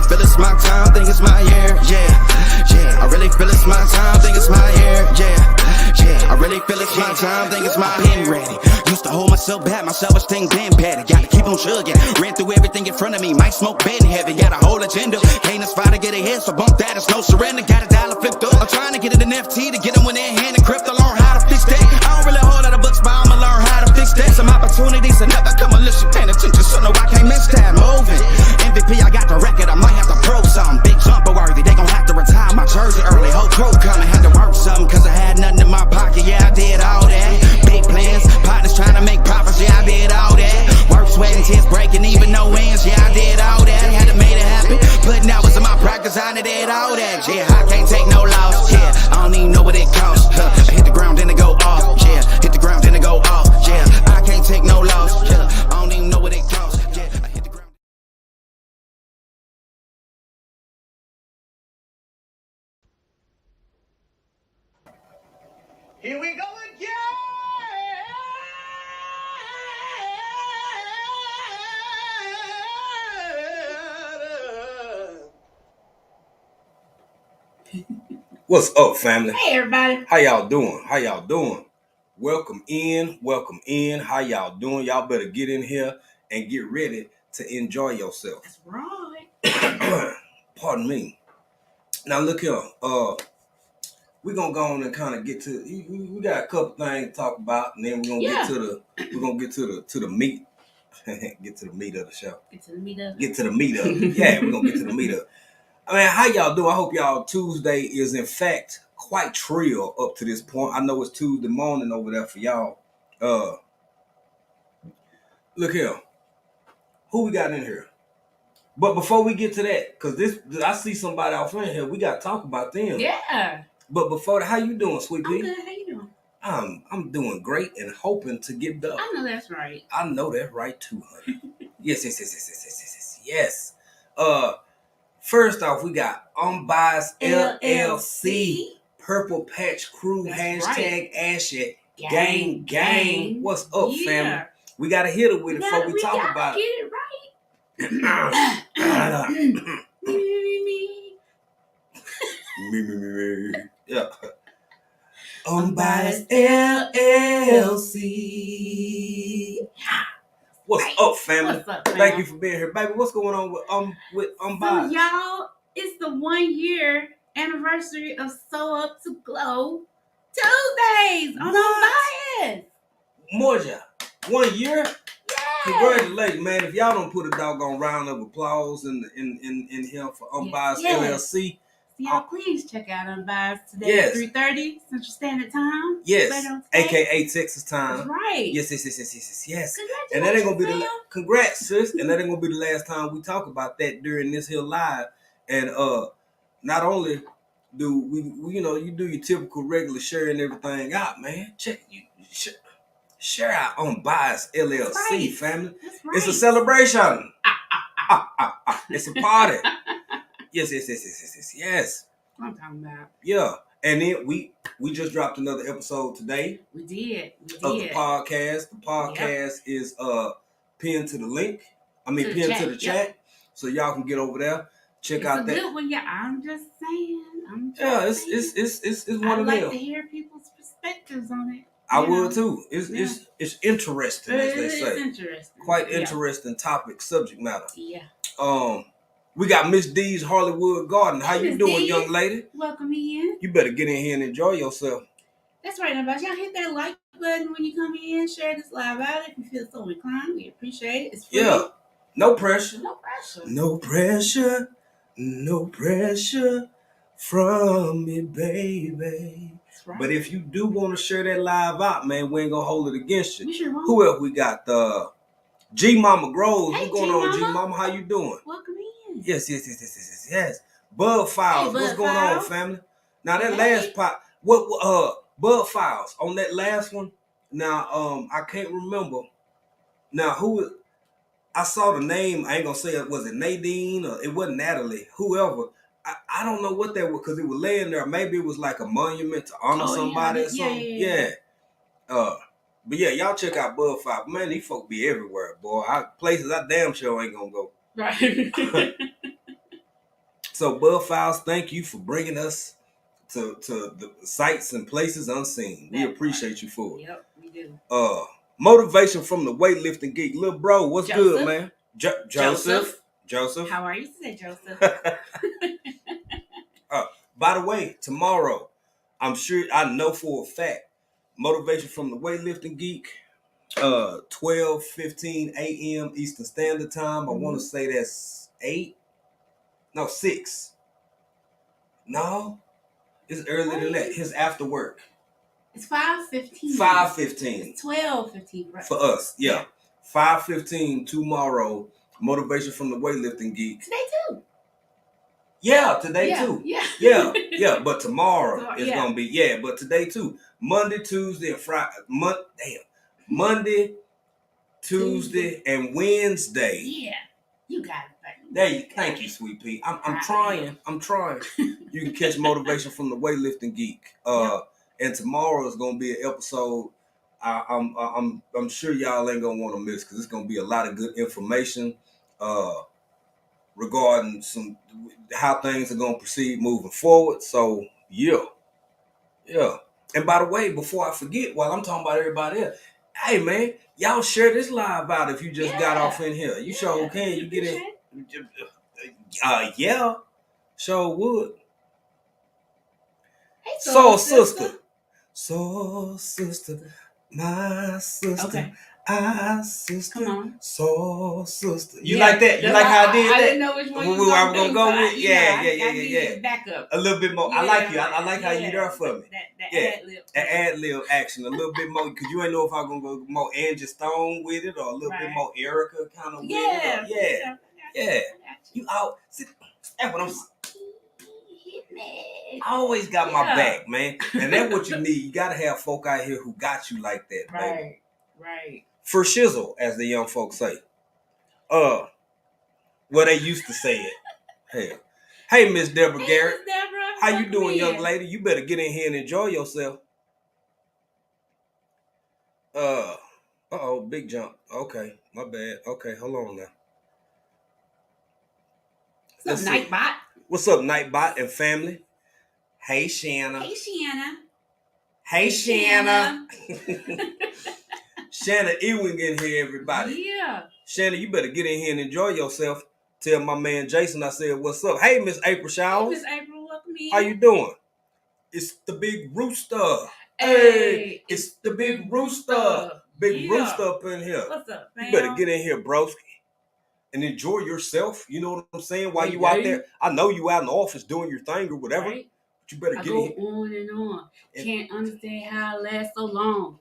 feel it's my time, think it's my year, yeah. I really feel it's my time, think it's my year, yeah. I really feel it's my time, think it's my pen ready. Used to hold myself back, my self-esteem been petty. Gotta keep on chugging, ran through everything in front of me. Might smoke bed in heavy, got a whole agenda. Can't aspire to get ahead, so bump that, it's no surrender. Got a dollar flipped up, I'm trying to get it in FT to get them when they're hand and crypto. Learn how to fix that. I don't really hold out of books, but I'ma learn how to fix that. Some opportunities that never come unless you paying attention, so no, I can't miss that. Moving, MVP, I got the record, I might have to prove something. Big jumper worthy, they gon' have to retire my jersey early. Whole crew coming, had to work something, cause I had nothing in my pocket, yeah, I did all that. Big plans, partners trying to make profits, yeah, I did all that. Work, sweat, and tears breaking, even no ends, yeah, I did all that. Had to make it happen, putting hours in my practice, I did all that, yeah, I can't take no loss, yeah, I don't even know what it costs, I hit the ground, then it go off, yeah, hit the ground, then it go off, yeah, I can't take no loss, yeah, I don't even know what it costs, yeah, I hit the ground. Here we go again! What's up, family? Hey, everybody. How y'all doing? How y'all doing? Welcome in. Welcome in. How y'all doing? Y'all better get in here and get ready to enjoy yourself. That's right. Pardon me. Now look here. We're gonna go on and kind of get to. We got a couple things to talk about, and then we're gonna get to the. We're gonna get to the meat. Get to the meat of the show. Get to the meat of it. Get to the meat of it. Yeah, we're gonna get to the meat of it. I mean, how y'all do? I hope y'all Tuesday is in fact quite trill up to this point. I know it's Tuesday morning over there for y'all. Look here. Who we got in here? But before we get to that, because I see somebody off in here, we got to talk about them. Yeah. But before that, how you doing, Sweet Pea? I'm good. How you doing? I'm doing great and hoping to get done. I know that's right. I know that's right too, honey. Yes. First off, we got Unbiased LLC, Purple Patch Crew, that's hashtag Ashy Gang. What's up, family? We got to hit it with it before we talk about it. Get it right. Me. Yeah. Unbiased LLC. What's up, family? What's up, man? Thank you for being here, baby. What's going on with Unbiased? So, y'all, it's the 1 year anniversary of Sew Up to Glow Tuesdays on Unbiased. Moja, 1 year? Yeah. Congratulations, man. If y'all don't put a doggone round of applause in here for Unbiased LLC. Y'all, please check out Unbiased today at 3:30 Central Standard Time. Yes, aka Texas time. That's right. Yes. And that ain't gonna be congrats, sis. And that ain't gonna be the last time we talk about that during this here live. And not only do we you do your typical regular sharing everything out, man. Share out Unbiased LLC, family. That's right. It's a celebration. It's a party. Yes. What I'm talking about. Yeah. And then we just dropped another episode today. We did. Of the podcast. The podcast is pinned to the link. Pinned to the chat. So y'all can get over there. Check out that. It's a good one, yeah. I'm just saying. It's one of them. I like to hear people's perspectives on it. I would too. It's interesting, as they say. It's interesting. Quite interesting topic, subject matter. Yeah. We got Miss D's Hollywood Garden. How you doing, young lady? Welcome in. You better get in here and enjoy yourself. That's right, everybody. Y'all hit that like button when you come in. Share this live out if you feel so inclined. We appreciate it. It's free. Yeah. No pressure. No pressure from me, baby. That's right. But if you do want to share that live out, man, we ain't gonna hold it against you. We sure won't. Who else we got? G Mama Groves. Hey, what's going on, G Mama? How you doing? Welcome in. Yes. Bud Files. What's going on, family? Now that last part, Bud Files on that last one. Now, I can't remember. Now, who? I saw the name. I ain't gonna say it. Was it Nadine or it wasn't Natalie? Whoever. I don't know what that was because it was laying there. Maybe it was like a monument to honor somebody or something. Yeah. But yeah, y'all check out Bud Files. Man, these folk be everywhere, boy. Places I damn sure ain't gonna go. Right. So, Bud Files, thank you for bringing us to the sites and places unseen. We appreciate you for it. Yep, we do. Motivation from the weightlifting geek. Little bro, what's good, man? Joseph. Joseph. How are you today, Joseph? By the way, tomorrow, I know for a fact, Motivation from the Weightlifting Geek, 12:15 a.m. Eastern Standard Time. I want to say that's 6. No, it's earlier than that. His after work. It's 5:15. 5:15. It's 12:15 for us. Yeah. 5:15 tomorrow. Motivation from the Weightlifting Geek. Today too. Yeah, today too. Yeah. Yeah. But tomorrow is gonna be but today too. Monday, Tuesday, and Friday. Monday, Tuesday, and Wednesday. Yeah, you got it. Thank you, Sweet Pea. I'm trying. You can catch Motivation from the Weightlifting Geek. And tomorrow is gonna be an episode. I'm sure y'all ain't gonna want to miss because it's gonna be a lot of good information regarding how things are gonna proceed moving forward. So yeah. And by the way, before I forget, while I'm talking about everybody else, hey man, y'all share this live out if you just got off in here. You sure can. You get in. Sure would. Hey, Soul sister, my sister. Okay. Our sister. Come on. Soul sister. You like that? You like how I did that? I didn't know which one you were gonna go with. Yeah. Back up. A little bit more. I like you. I like how you there for me. That ad-lib action. A little bit more, because you ain't know if I was gonna go more Angie Stone with it or a little bit more Erica kind of with it. Yeah. You out. That's what I'm saying. I always got my back, man. And that's what you need. You gotta have folk out here who got you like that, baby. Right. For shizzle, as the young folks say. Well, they used to say it. Hell. Hey, Miss Deborah Garrett. Miss Deborah, how you doing, young lady? You better get in here and enjoy yourself. Big jump. Okay, my bad. Okay, hold on now. What's up, Nightbot? What's up, Nightbot and family? Hey, Shanna. Hey, Shanna. Shanna Ewing in here, everybody. Yeah. Shanna, you better get in here and enjoy yourself. Tell my man Jason I said, what's up? Hey, Miss April Showers. Hey, Miss April, welcome in. How you doing? It's the big rooster. Hey, it's the big rooster. Big rooster up in here. What's up, man? You better get in here, broski, and enjoy yourself. You know what I'm saying? While you out there, I know you out in the office doing your thing or whatever. Right? But you better get in here. I go on and on. Can't understand how it lasts so long.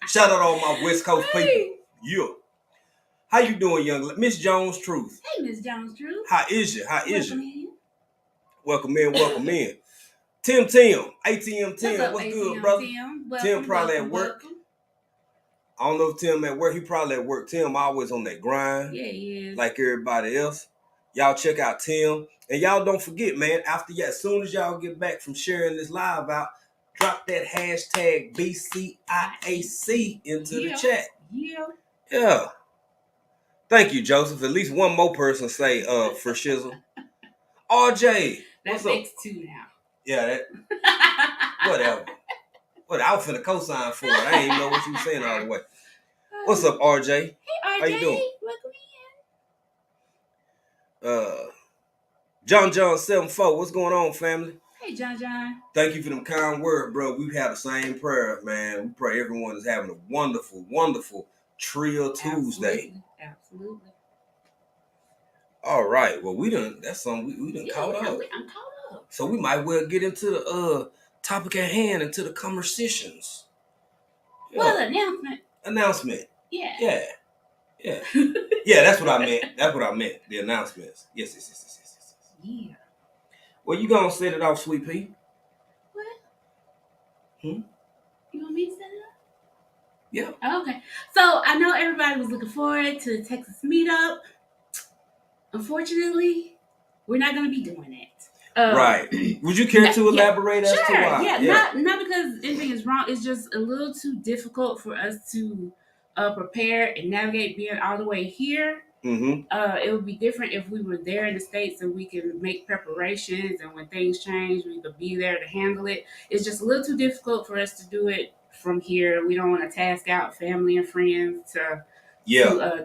Shout out all my West Coast people. Yeah. How you doing, young Miss Jones Truth? Hey, Miss Jones Truth. How is you? Welcome in. Tim. ATM Tim. What's good, brother? Tim probably at work. I don't know if Tim at work. He probably at work. Tim always on that grind. Yeah, he is. Like everybody else. Y'all check out Tim. And y'all don't forget, man, as soon as y'all get back from sharing this live out, drop that hashtag BCIAC into the chat. Yeah. Thank you, Joseph. At least one more person say for shizzle. RJ. That makes 2 now. Yeah, that whatever. I was finna co-sign for it. I didn't even know what you were saying all the way. What's up, RJ? Hey, RJ. How you doing? Welcome in. John 74. What's going on, family? Hey, John. Thank you for them kind words, bro. We've had the same prayer, man. We pray everyone is having a wonderful, wonderful Trill Tuesday. Absolutely. All right. Well, we done. That's something we done caught up. I'm caught up. So we might well get into the topic at hand, into the conversations. Well, announcement. Yeah. Yeah, that's what I meant. The announcements. Yes. Yeah. Well, you gonna set it off, Sweet Pea? What? You want me to set it up? Yeah. Oh, okay. So I know everybody was looking forward to the Texas meetup. Unfortunately, we're not going to be doing it. Right. Would you care to elaborate as to why? Yeah. Not because anything is wrong. It's just a little too difficult for us to prepare and navigate being all the way here. It would be different if we were there in the States and we can make preparations, and when things change, we could be there to handle it. It's just a little too difficult for us to do it from here. We don't want to task out family and friends to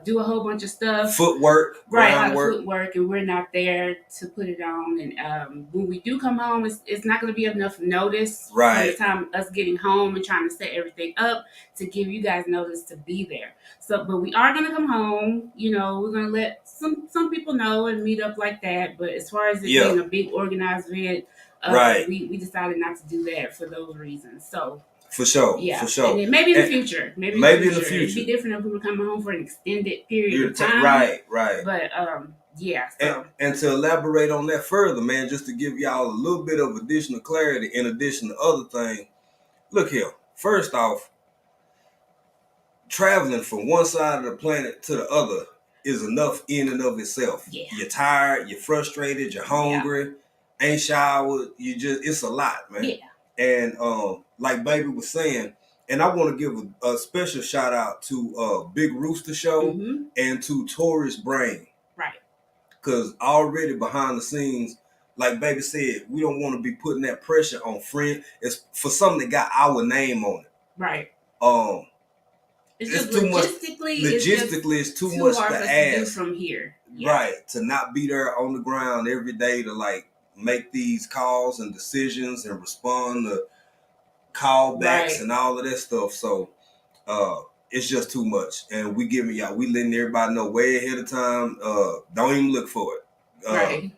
do a whole bunch of stuff. Footwork, right? A lot of footwork, and we're not there to put it on. And when we do come home, it's not going to be enough notice from the time us getting home and trying to set everything up to give you guys notice to be there. So, but we are going to come home. You know, we're going to let some people know and meet up like that. But as far as it being a big organized event, we decided not to do that for those reasons. So. For sure. Yeah. For sure. And then maybe in the future. Maybe in the future. It'd be different if we were coming home for an extended period of time. Right. But yeah. So. And to elaborate on that further, man, just to give y'all a little bit of additional clarity in addition to other things. Look here. First off, traveling from one side of the planet to the other is enough in and of itself. Yeah. You're tired, you're frustrated, you're hungry, ain't showered, it's a lot, man. Yeah. And like Baby was saying, and I want to give a special shout out to Big Rooster Show and to Tourist Brain. Right. Because already behind the scenes, like Baby said, we don't want to be putting that pressure on friends. It's for something that got our name on it. Right. It's just too much. Logistically, it's too much to ask. To do from here. Yeah. Right. To not be there on the ground every day to like make these calls and decisions and respond to callbacks and all of that stuff. So it's just too much. And we letting everybody know way ahead of time. Don't even look for it. Right.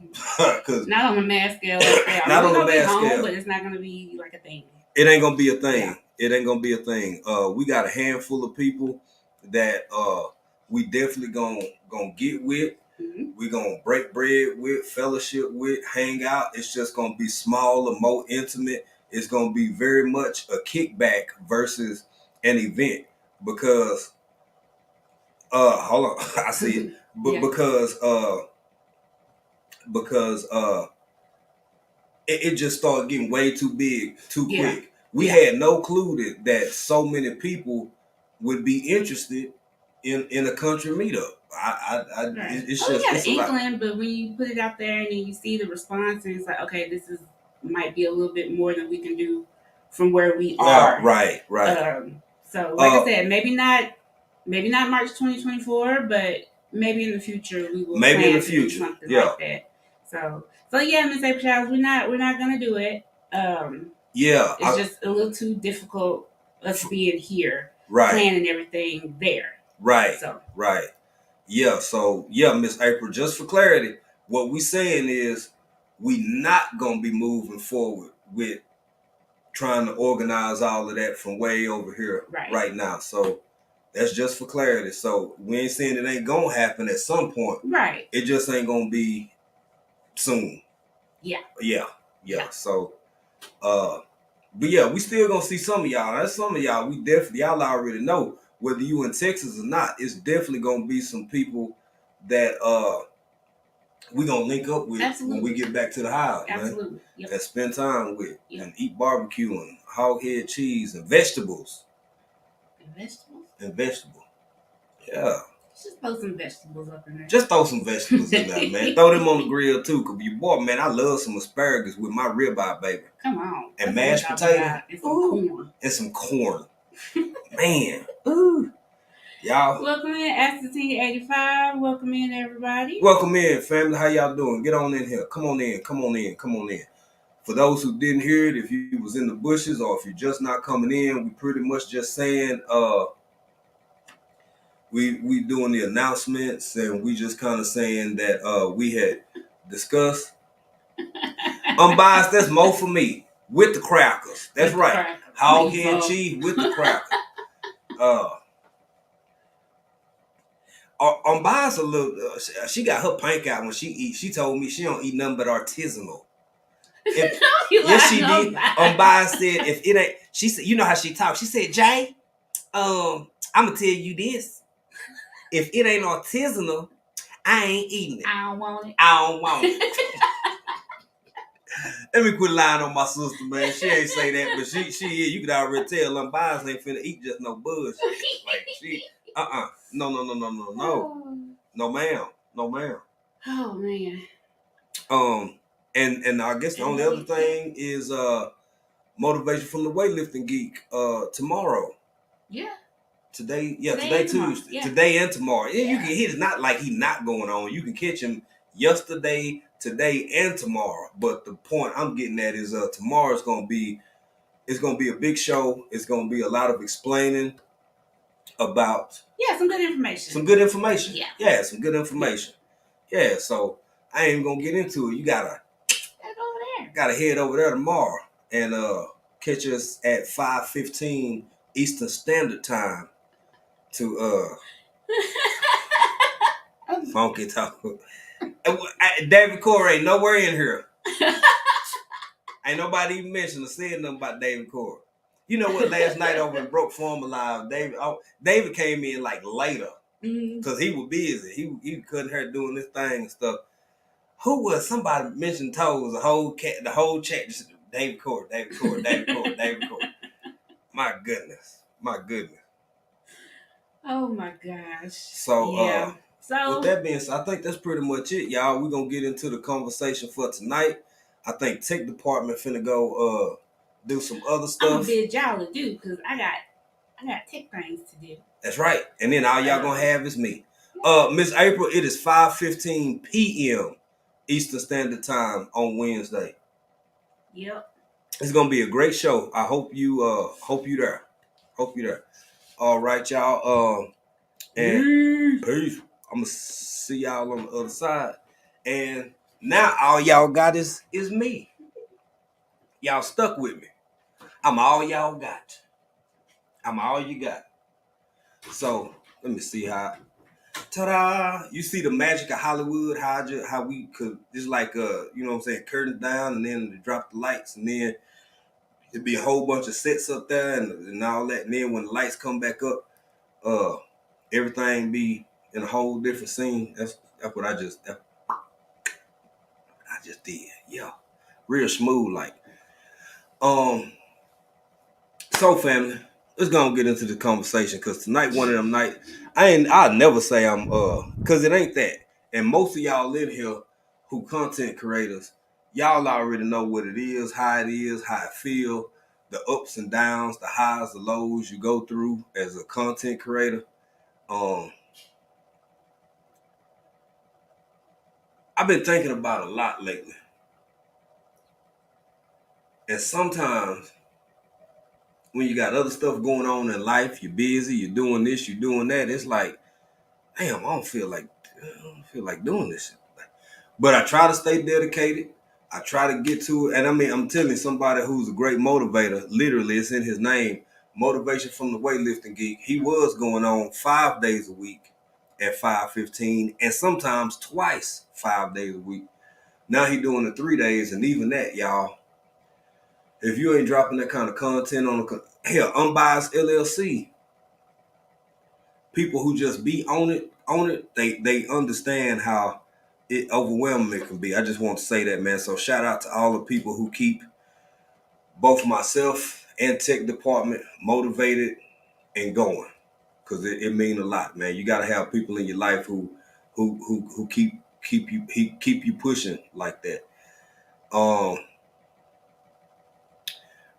Cause not on a mass scale. Not on a mass scale. But it's not gonna be like a thing. It ain't gonna be a thing. Yeah. It ain't gonna be a thing. We got a handful of people that we definitely gonna get with. We're going to break bread with, fellowship with, hang out. It's just going to be smaller, more intimate. It's going to be very much a kickback versus an event because, hold on, I see it. But because it just started getting way too big, too quick. We had no clue that so many people would be interested in a country meetup. It's just we had it's an a lot. inkling, but when you put it out there and then you see the response, and it's like, okay, this might be a little bit more than we can do from where we are. Right. So, like I said, maybe not March 2024, but maybe in the future we will. Maybe in the future, future, something like that. So yeah, Miss April Childs, we're not gonna do it. It's just a little too difficult us being here, planning everything there. Right. Yeah. So Miss April, just for clarity, what we saying is we not gonna be moving forward with trying to organize all of that from way over here right now. So that's just for clarity. So we ain't saying it ain't gonna happen at some point. Right. It just ain't gonna be soon. Yeah. So but yeah, we still gonna see some of y'all. That's some of y'all. Y'all already know. Whether you in Texas or not, it's definitely gonna be some people that we gonna link up with when we get back to the house, man. And spend time with and eat barbecue and hog head cheese and vegetables. And vegetables. Yeah. Just throw some vegetables up in there. Just throw some vegetables in there, man. Throw them on the grill too, cause your boy, man, I love some asparagus with my ribeye, baby. Come on. And mashed potato. And some corn. Man. Ooh. Y'all. Welcome in, Aston85. Welcome in, everybody. Welcome in, family. How y'all doing? Get on in here. Come on in. For those who didn't hear it, if you was in the bushes or if you're just not coming in, we pretty much just saying we doing the announcements and we just kind of saying that we had discussed unbiased. That's more for me with the crackers. That's right. Hog head cheese with the crackers. Unbiased a little. She got her pink out when she eats. She told me she don't eat nothing but artisanal. Yes, she did. Unbiased said if it ain't. She said, you know how she talks. She said, Jay, I'm gonna tell you this. If it ain't artisanal, I ain't eating it. I don't want it. Let me quit lying on my sister, man. She ain't say that, but she is. You could already tell Unbiased ain't finna eat just no bullshit. Like she, no. No, ma'am. No, ma'am. Oh man. And I guess the only other thing is motivation from the weightlifting geek tomorrow. Yeah. Today Tuesday. Yeah. Today and tomorrow. Yeah, you can. He's not like he's not going on. You can catch him yesterday, today, and tomorrow. But the point I'm getting at is tomorrow's gonna be a big show. It's gonna be a lot of explaining about some good information. Some good information. Yeah, some good information. Yeah, so I ain't gonna get into it. You gotta head over there tomorrow and catch us at 5:15 Eastern Standard Time to Funky Talk. David Corey ain't nowhere in here. Ain't nobody even mentioned or said nothing about David Corey. You know what? Last night over in Broke Form Alive, David came in like later because he was busy. He couldn't hurt doing this thing and stuff. Who was somebody mentioned toes? The whole chat just David Corey. My goodness. Oh my gosh. So with that being said, I think that's pretty much it, y'all. We're gonna get into the conversation for tonight. I think tech department finna go do some other stuff. I'm gonna bid y'all to do because I got tech things to do. That's right. And then all y'all gonna have is me. Miss April, it is 5:15 p.m. Eastern Standard Time on Wednesday. Yep. It's gonna be a great show. I hope you there. All right, y'all. And peace. I'm gonna see y'all on the other side. And now all y'all got is me. Y'all stuck with me. I'm all y'all got. I'm all you got. So let me see how. Ta-da! You see the magic of Hollywood, how we could just like you know what I'm saying, curtains down and then drop the lights and then it'd be a whole bunch of sets up there and all that. And then when the lights come back up, everything be in a whole different scene. That's what I just did. Yeah. Real smooth like. So family, let's go and get into the conversation because tonight one of them nights. I'll never say I'm cause it ain't that. And most of y'all in here who content creators, y'all already know what it is, how it feel, the ups and downs, the highs, the lows you go through as a content creator. I've been thinking about a lot lately. And sometimes when you got other stuff going on in life, you're busy, you're doing this, you're doing that, it's like, damn, I don't feel like doing this shit. But I try to stay dedicated. I try to get to it. And I mean, I'm telling somebody who's a great motivator, literally, it's in his name, Motivation from the Weightlifting Geek. He was going on 5 days a week at 5:15 and sometimes twice 5 days a week. Now he doing it 3 days, and even that, y'all, if you ain't dropping that kind of content on Unbiased LLC, people who just be on it, they understand how it overwhelming it can be. I just want to say that, man. So shout out to all the people who keep both myself and tech department motivated and going, because it means a lot, man. You got to have people in your life who keep you pushing like that.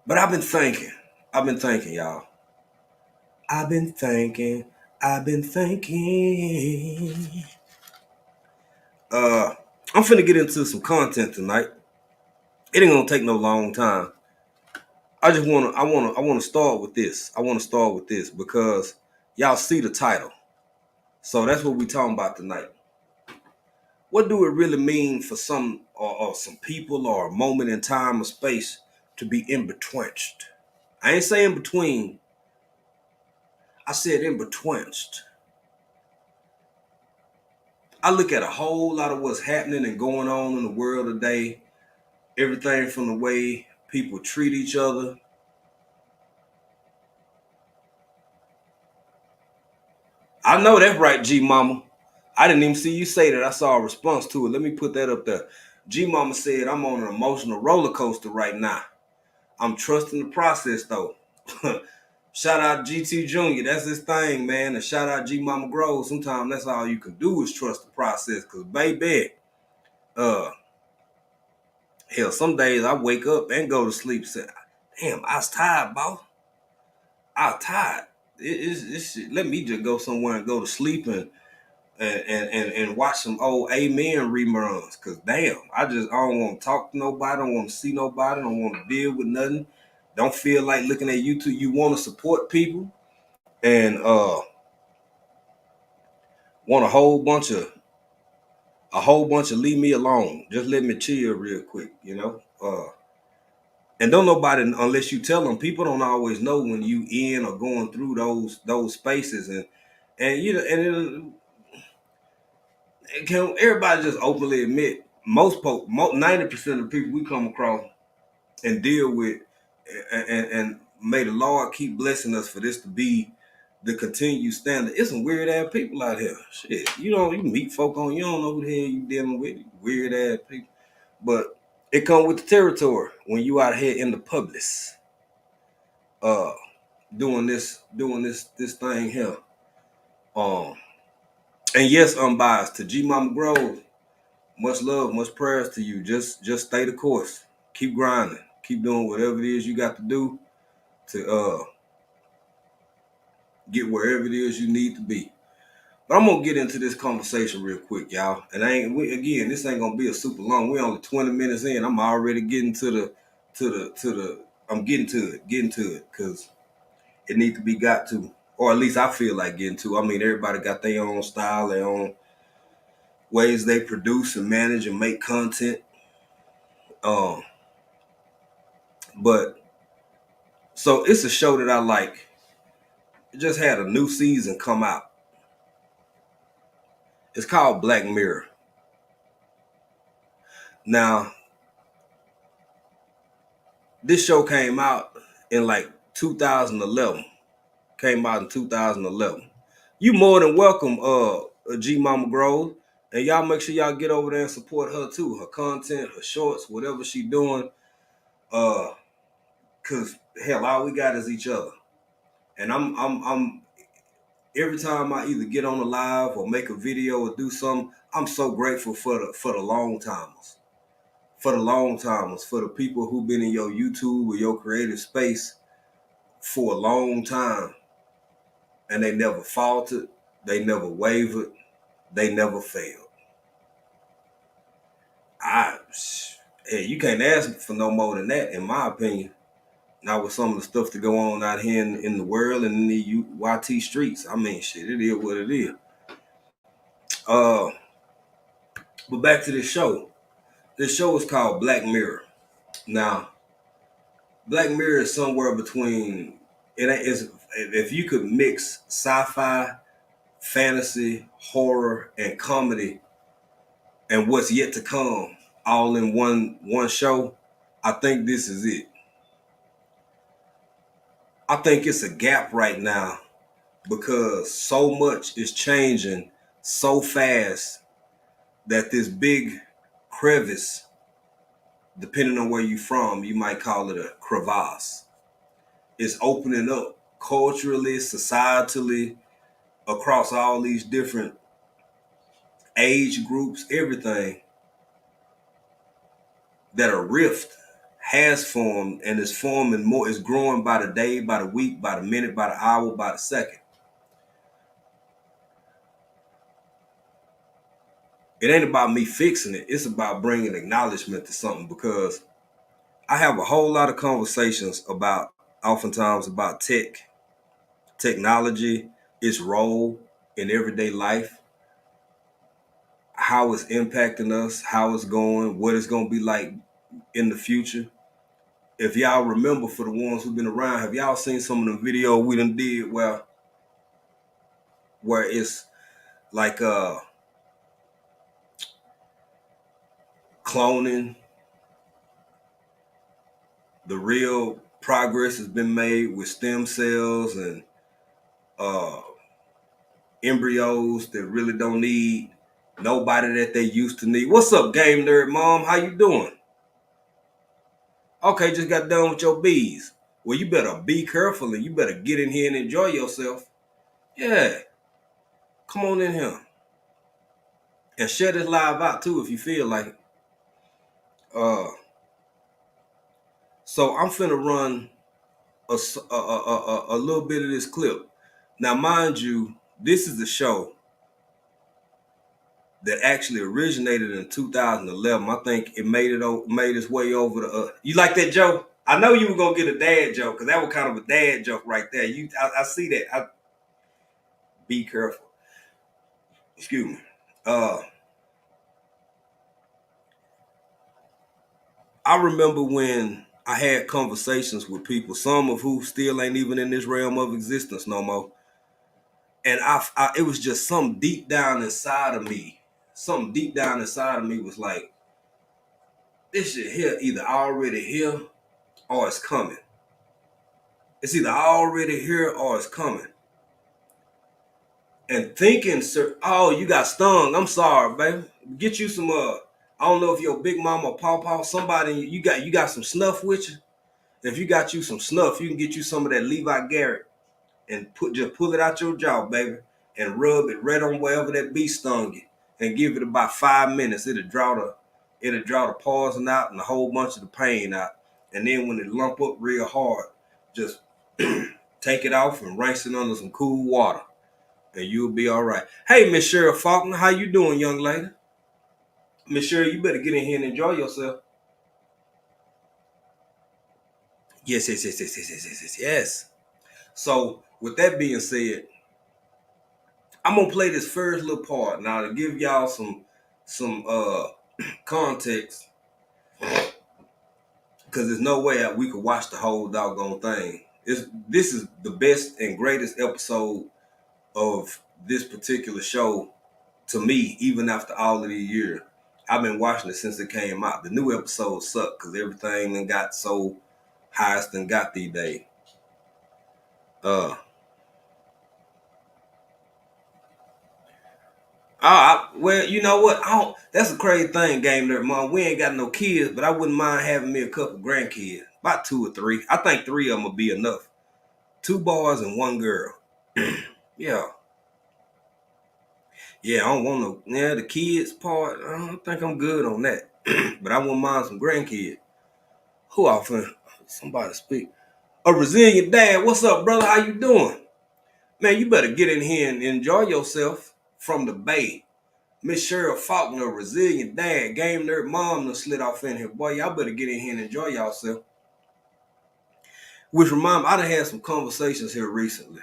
But I've been thinking, y'all. I've been thinking. I'm finna get into some content tonight. It ain't gonna take no long time. I wanna start with this. I wanna start with this because y'all see the title. So that's what we talking about tonight. What do it really mean for some or some people or a moment in time or space to be in-betwinsed? I ain't saying between. I said in-betwinsed. I look at a whole lot of what's happening and going on in the world today. Everything from the way people treat each other. I know that's right, G Mama. I didn't even see you say that. I saw a response to it. Let me put that up there. G Mama said, I'm on an emotional roller coaster right now. I'm trusting the process though. Shout out GT Junior. That's his thing, man. And shout out G Mama Grove. Sometimes that's all you can do is trust the process. Cause baby, hell, some days I wake up and go to sleep. Say, damn, I was tired, boss. I was tired. It's shit. Let me just go somewhere and go to sleep and watch some old Amen reruns. Cause damn, I don't want to talk to nobody. I don't want to see nobody. I don't want to deal with nothing. Don't feel like looking at YouTube. You want to support people and want a whole bunch of leave me alone. Just let me chill real quick, you know. And don't nobody, unless you tell them, people don't always know when you in or going through those spaces, and you know, and can everybody just openly admit 90% of the people we come across and deal with, and may the Lord keep blessing us for this to be the continued standard. It's some weird ass people out here. Shit, you meet folk you don't know who the hell you dealing with. Weird ass people, but it come with the territory when you out here in the public, doing this thing here. And yes, unbiased to G Mama Grove. Much love, much prayers to you. Just stay the course. Keep grinding. Keep doing whatever it is you got to do to get wherever it is you need to be. But I'm gonna get into this conversation real quick, y'all. And this ain't gonna be a super long. We're only 20 minutes in. I'm already getting I'm getting to it, because it needs to be got to, or at least I feel like getting to. I mean, everybody got their own style, their own ways they produce and manage and make content. But so it's a show that I like. It just had a new season come out. It's called Black Mirror. Now, this show came out in like 2011. Came out in 2011. You more than welcome, G Mama Grove. And y'all make sure y'all get over there and support her too. Her content, her shorts, whatever she doing. Cause hell, all we got is each other. And I'm every time I either get on a live or make a video or do something, I'm so grateful for the long timers. For the long timers, for the people who've been in your YouTube or your creative space for a long time. And they never faltered, they never wavered, they never failed. You can't ask for no more than that, in my opinion. Now with some of the stuff that go on out here in the world and in the YT streets, I mean, shit, it is what it is. But back to this show. This show is called Black Mirror. Now, Black Mirror is somewhere between, if you could mix sci-fi, fantasy, horror, and comedy, and what's yet to come all in one show, I think this is it. I think it's a gap right now because so much is changing so fast that this big crevice, depending on where you're from, you might call it a crevasse, is opening up culturally, societally, across all these different age groups, everything, that a rift has formed and is forming more, is growing by the day, by the week, by the minute, by the hour, by the second. It ain't about me fixing it. It's about bringing acknowledgement to something, because I have a whole lot of conversations oftentimes about technology, its role in everyday life, how it's impacting us, how it's going, what it's going to be like in the future. If y'all remember, for the ones who've been around, have y'all seen some of the video we done did where it's like cloning? The real progress has been made with stem cells and embryos that really don't need nobody that they used to need. What's up, Game Nerd Mom? How you doing? Okay, just got done with your bees. Well, you better be careful and you better get in here and enjoy yourself. Yeah. Come on in here. And share this live out too if you feel like it. So I'm finna run a little bit of this clip. Now, mind you, this is a show that actually originated in 2011. I think it made its way over to. You like that joke? I know you were gonna get a dad joke because that was kind of a dad joke right there. I see that. Be careful. Excuse me. I remember when I had conversations with people, some of who still ain't even in this realm of existence no more. And it was just something deep down inside of me. Something deep down inside of me was like, this shit here either already here or it's coming. It's either already here or it's coming. And thinking, sir, oh, you got stung. I'm sorry, baby. Get you some I don't know if your big mama or pawpaw, somebody you got some snuff with you. If you got you some snuff, you can get you some of that Levi Garrett and just pull it out your jaw, baby, and rub it right on wherever that bee stung you, and give it about 5 minutes. It'll draw the poison out and a whole bunch of the pain out. And then when it lump up real hard, just take it off and rinse it under some cool water, and you'll be all right. Hey, Miss Cheryl Faulkner, how you doing, young lady? Miss Cheryl, you better get in here and enjoy yourself. Yes. So with that being said, I'm gonna play this first little part now to give y'all some context, because there's no way we could watch the whole doggone thing. This is the best and greatest episode of this particular show to me, even after all of these years. I've been watching it since it came out. The new episodes suck because everything then got so highest than got these days. Well, you know what? That's a crazy thing, Game Nerd Mom. We ain't got no kids, but I wouldn't mind having me a couple grandkids. About 2 or 3. I think 3 of them would be enough. 2 boys and 1 girl. Yeah. Yeah, I don't want no. Yeah, the kids part, I don't think I'm good on that. But I wouldn't mind some grandkids. Who often? Somebody speak. A resilient dad. What's up, brother? How you doing? Man, you better get in here and enjoy yourself from the Bay. Miss Cheryl Faulkner, resilient dad, Game Nerd Mom done slid off in here. Boy, y'all better get in here and enjoy yourself. Which remind me, I done had some conversations here recently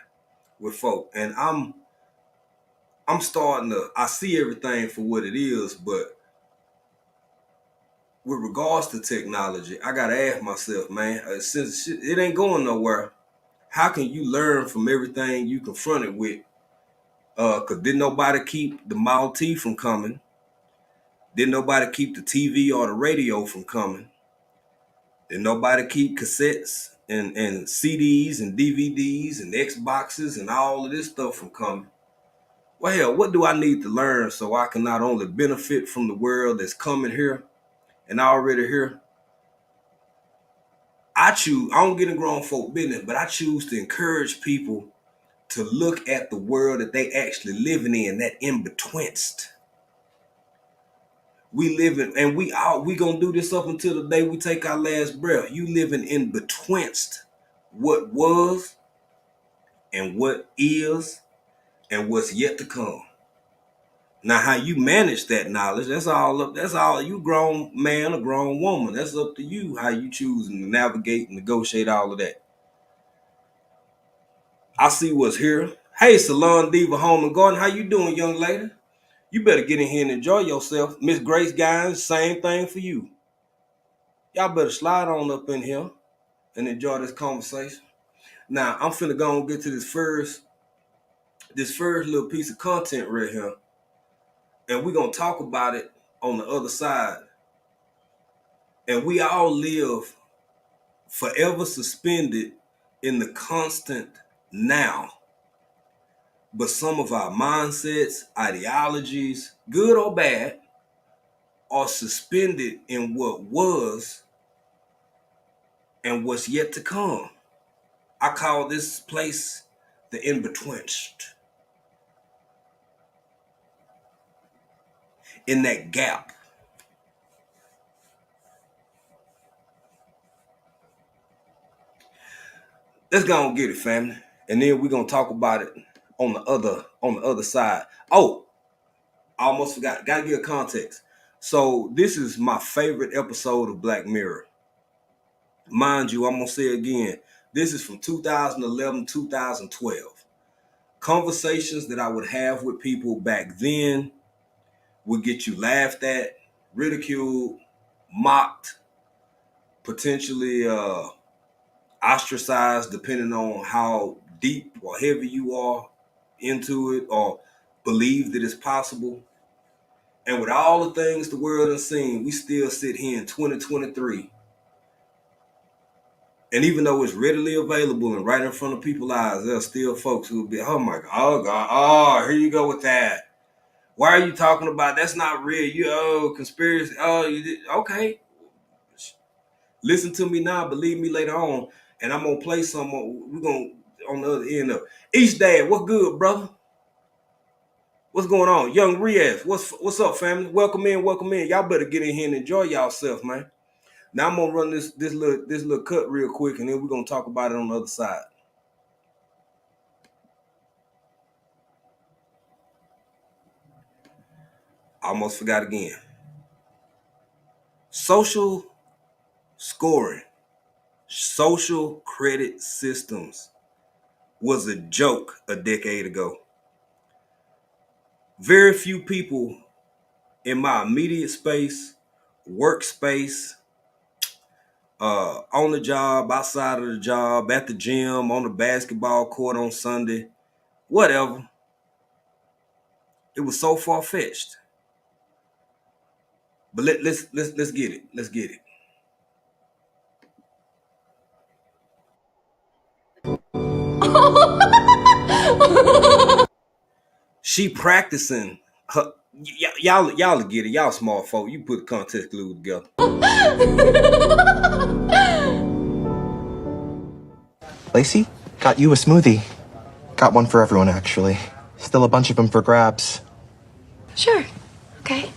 with folk, and I'm starting to, I see everything for what it is, but with regards to technology, I gotta ask myself, man, since it ain't going nowhere, how can you learn from everything you confronted with? Cause didn't nobody keep the Model T from coming? Didn't nobody keep the TV or the radio from coming? Didn't nobody keep cassettes and CDs and DVDs and Xboxes and all of this stuff from coming? Well, hell, what do I need to learn so I can not only benefit from the world that's coming here and already here? I don't get in grown folk business, but I choose to encourage people to look at the world that they actually living in, that in-betwinst. We living, and we gonna do this up until the day we take our last breath. You living in betweenst what was and what is and what's yet to come. Now, how you manage that knowledge, that's all you grown man or grown woman. That's up to you how you choose to navigate and negotiate all of that. I see what's here. Hey, Salon Diva Home and Garden, how you doing, young lady? You better get in here and enjoy yourself. Miss Grace Guys, same thing for you. Y'all better slide on up in here and enjoy this conversation. Now, I'm finna go and get to this first little piece of content right here. And we're gonna talk about it on the other side. And we all live forever suspended in the constant now. But some of our mindsets, ideologies, good or bad, are suspended in what was and what's yet to come. I call this place the in-betwinst. In that gap. Let's go and get it, family. And then we're gonna talk about it on the other side. Oh, I almost forgot. Gotta give context. So this is my favorite episode of Black Mirror. Mind you, I'm gonna say it again. This is from 2011, 2012. Conversations that I would have with people back then would get you laughed at, ridiculed, mocked, potentially ostracized, depending on how deep or heavy you are into it or believe that it's possible. And with all the things the world has seen, we still sit here in 2023. And even though it's readily available and right in front of people's eyes, there are still folks who will be, oh my God, oh God, oh, here you go with that. Why are you talking about that's not real? You conspiracy. Oh, you did okay. Listen to me now, believe me later on, and I'm gonna play some. We're gonna on the other end of East Dad. What's good, brother? What's going on, Young Riaz? What's up, family? Welcome in, welcome in. Y'all better get in here and enjoy yourself, man. Now I'm gonna run this little cut real quick, and then we're gonna talk about it on the other side. I almost forgot again. Social scoring, social credit systems was a joke a decade ago. Very few people in my immediate space, workspace, on the job, outside of the job, at the gym, on the basketball court on Sunday, whatever. It was so far-fetched. But let's get it. Let's get it. She practicing her. Y'all get it. Y'all small folk. You put the context clue together. Lacey, got you a smoothie. Got one for everyone, actually. Still a bunch of them for grabs. Sure. Okay.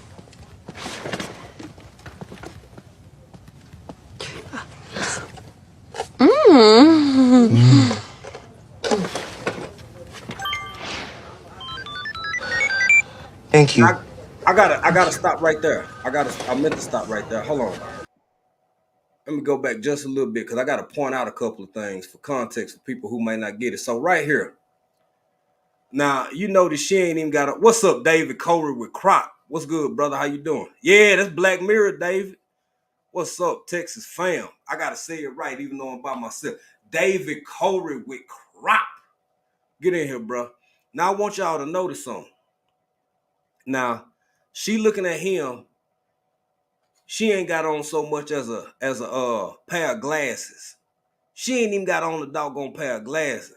Thank you. I gotta stop right there. I meant to stop right there. Hold on. Let me go back just a little bit because I gotta point out a couple of things for context for people who may not get it. So right here. Now, you know that she ain't even got a... What's up, David Corey with Croc? What's good, brother? How you doing? Yeah, that's Black Mirror, David. What's up, Texas fam? I gotta say it right, even though I'm by myself. David Corey with Croc. Get in here, bro. Now, I want y'all to notice something. Now, she looking at him. She ain't got on so much as a pair of glasses. She ain't even got on a doggone pair of glasses.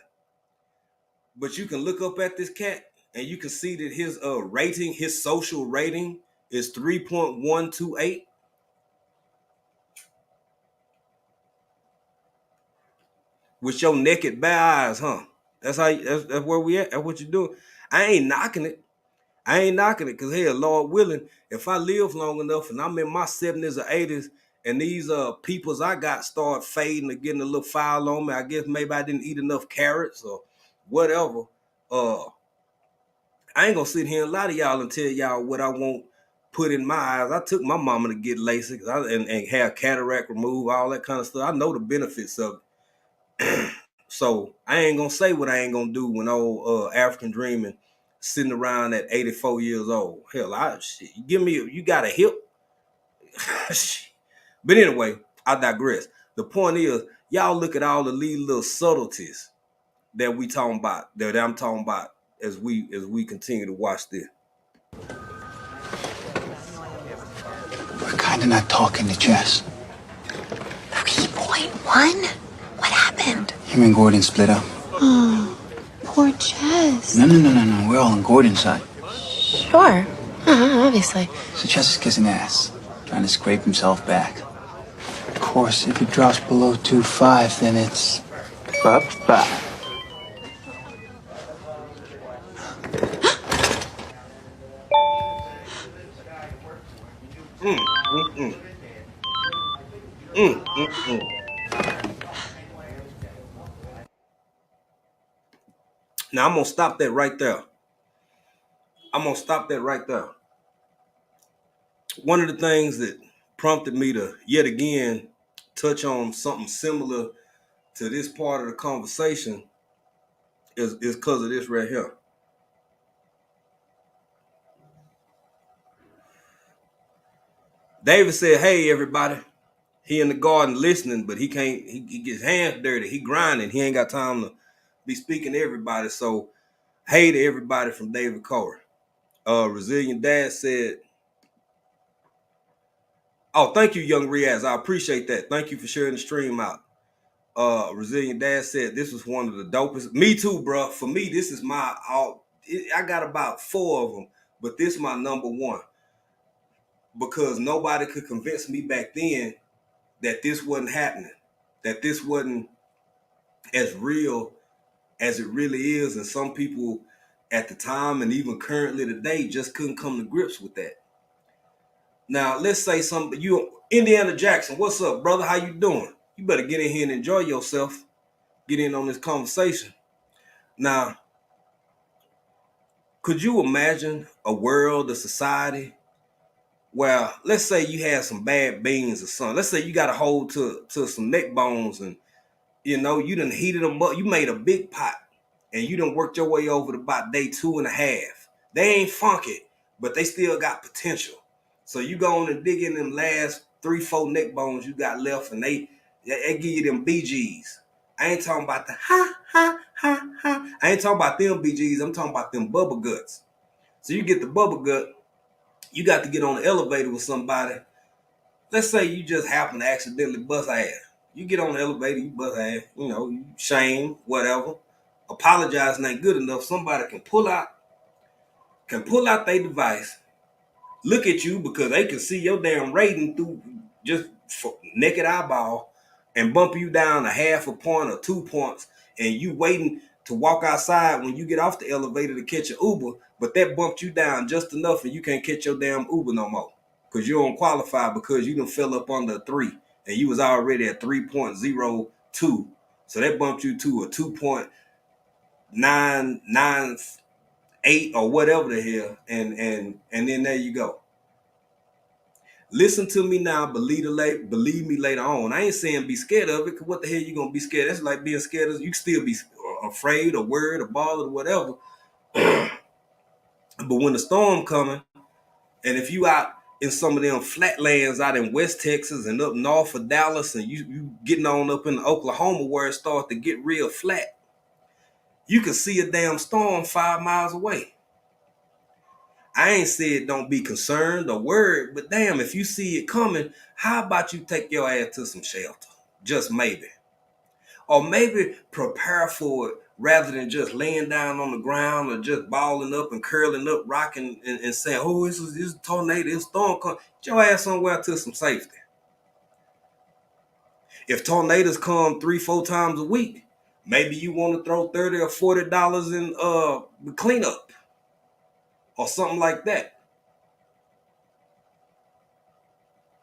But you can look up at this cat and you can see that his rating, his social rating is 3.128. With your naked bare eyes, huh? That's where we at. That's what you doing. I ain't knocking it because, hey, Lord willing, if I live long enough and I'm in my 70s or 80s and these peoples I got start fading or getting a little foul on me, I guess maybe I didn't eat enough carrots or whatever. I ain't gonna sit here and lie to y'all and tell y'all what I want put in my eyes. I took my mama to get LASIK and have cataract removed, all that kind of stuff. I know the benefits of it. So I ain't gonna say what I ain't gonna do when old African Dreaming sitting around at 84 years old. Hell, you got a hip. But anyway, I digress. The point is, y'all look at all the little subtleties that we talking about, that I'm talking about as we continue to watch this. We're kind of not talking to Jess. 3.1? What happened? Him and Gordon split up. Oh, poor Jess. No. We're all on Gordon's side. Sure. Obviously. So Jess is kissing ass, trying to scrape himself back. Of course, if it drops below 2.5, then it's... Ba-ba. Now I'm gonna stop that right there. One of the things that prompted me to yet again touch on something similar to this part of the conversation is because of this right here. David said, "Hey everybody." He in the garden listening, but he can't. He gets hands dirty. He grinding. He ain't got time to be speaking to everybody. So, hey to everybody from David Corey. Resilient Dad said, "Oh, thank you, Young Riaz. I appreciate that. Thank you for sharing the stream out." Resilient Dad said this was one of the dopest. Me too, bro. For me, this is my all. I got about 4 of them, but this is my number one because nobody could convince me back then that this wasn't happening, that this wasn't as real as it really is, and some people at the time and even currently today just couldn't come to grips with that. Now, let's say you Indiana Jackson, what's up, brother? How you doing? You better get in here and enjoy yourself. Get in on this conversation. Now, could you imagine a world, a society where, let's say you had some bad beans or something. Let's say you got a hold to some neck bones and, you done heated them up. You made a big pot and you done worked your way over to about day 2.5. They ain't funky, but they still got potential. So you go on and dig in them last 3-4 neck bones you got left, and they give you them BGs. I ain't talking about the ha ha ha ha. I ain't talking about them BGs. I'm talking about them bubble guts. So you get the bubble gut. You got to get on the elevator with somebody. Let's say you just happen to accidentally bust ass. You get on the elevator, you bust ass. You shame, whatever. Apologizing ain't good enough. Somebody can pull out their device, look at you because they can see your damn rating through just naked eyeball, and bump you down a 0.5 point or 2 points, and you waiting to walk outside when you get off the elevator to catch an Uber, but that bumped you down just enough and you can't catch your damn Uber no more because you don't qualify because you done fell up under a 3 and you was already at 3.02. So that bumped you to a 2.998 or whatever the hell, and then there you go. Listen to me now, believe me later on. I ain't saying be scared of it, because what the hell you gonna be scared? That's like being scared of, you can still be afraid or worried or bothered or whatever. But when the storm coming, and if you out in some of them flatlands out in West Texas and up north of Dallas, and you getting on up in Oklahoma where it starts to get real flat, you can see a damn storm 5 miles away. I ain't said don't be concerned or worried, but damn, if you see it coming, how about you take your ass to some shelter? Just maybe. Or maybe prepare for it rather than just laying down on the ground or just balling up and curling up, rocking and saying, oh, this is a tornado, this storm coming. Get your ass somewhere to some safety. If tornadoes come 3-4 times a week, maybe you want to throw $30 or $40 in the cleanup or something like that.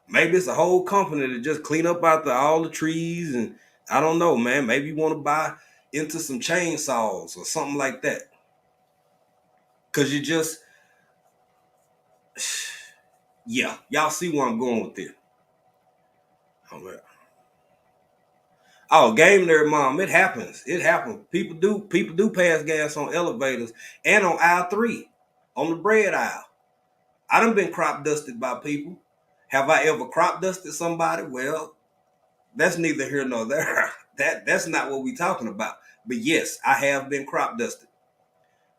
Maybe it's a whole company to just clean up out all the trees, and I don't know, man. Maybe you want to buy into some chainsaws or something like that. Cause you just, yeah, y'all see where I'm going with this. Oh, game nerd mom, it happens. It happens. People do pass gas on elevators and on aisle 3, on the bread aisle. I done been crop dusted by people. Have I ever crop dusted somebody? Well, that's neither here nor there. That's not what we talking about. But yes, I have been crop dusted.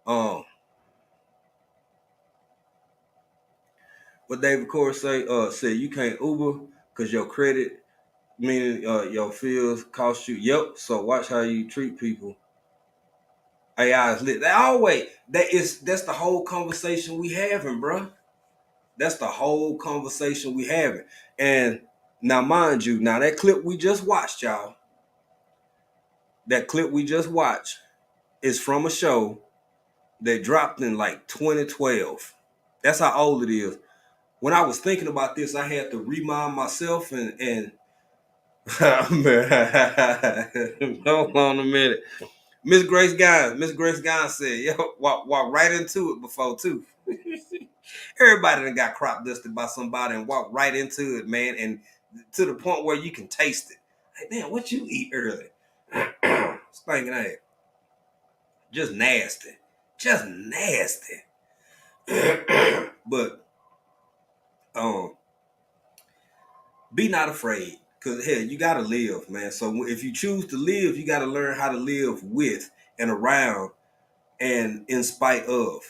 What David Corey said you can't Uber because your credit, meaning your feels cost you. Yep. So watch how you treat people. AI is lit. That's the whole conversation we having, bro. That's the whole conversation we having. And now, mind you, now that clip we just watched, y'all, That clip we just watched is from a show that dropped in like 2012. That's how old it is. When I was thinking about this, I had to remind myself and hold on a minute. Miss Grace Guy said, yo, walk right into it before too. Everybody that got crop dusted by somebody and walk right into it, man, and to the point where you can taste it. Hey, man, what you eat early? Spanking ass. Just nasty. Just nasty. But be not afraid. Cause hell, you gotta live, man. So if you choose to live, you gotta learn how to live with and around and in spite of.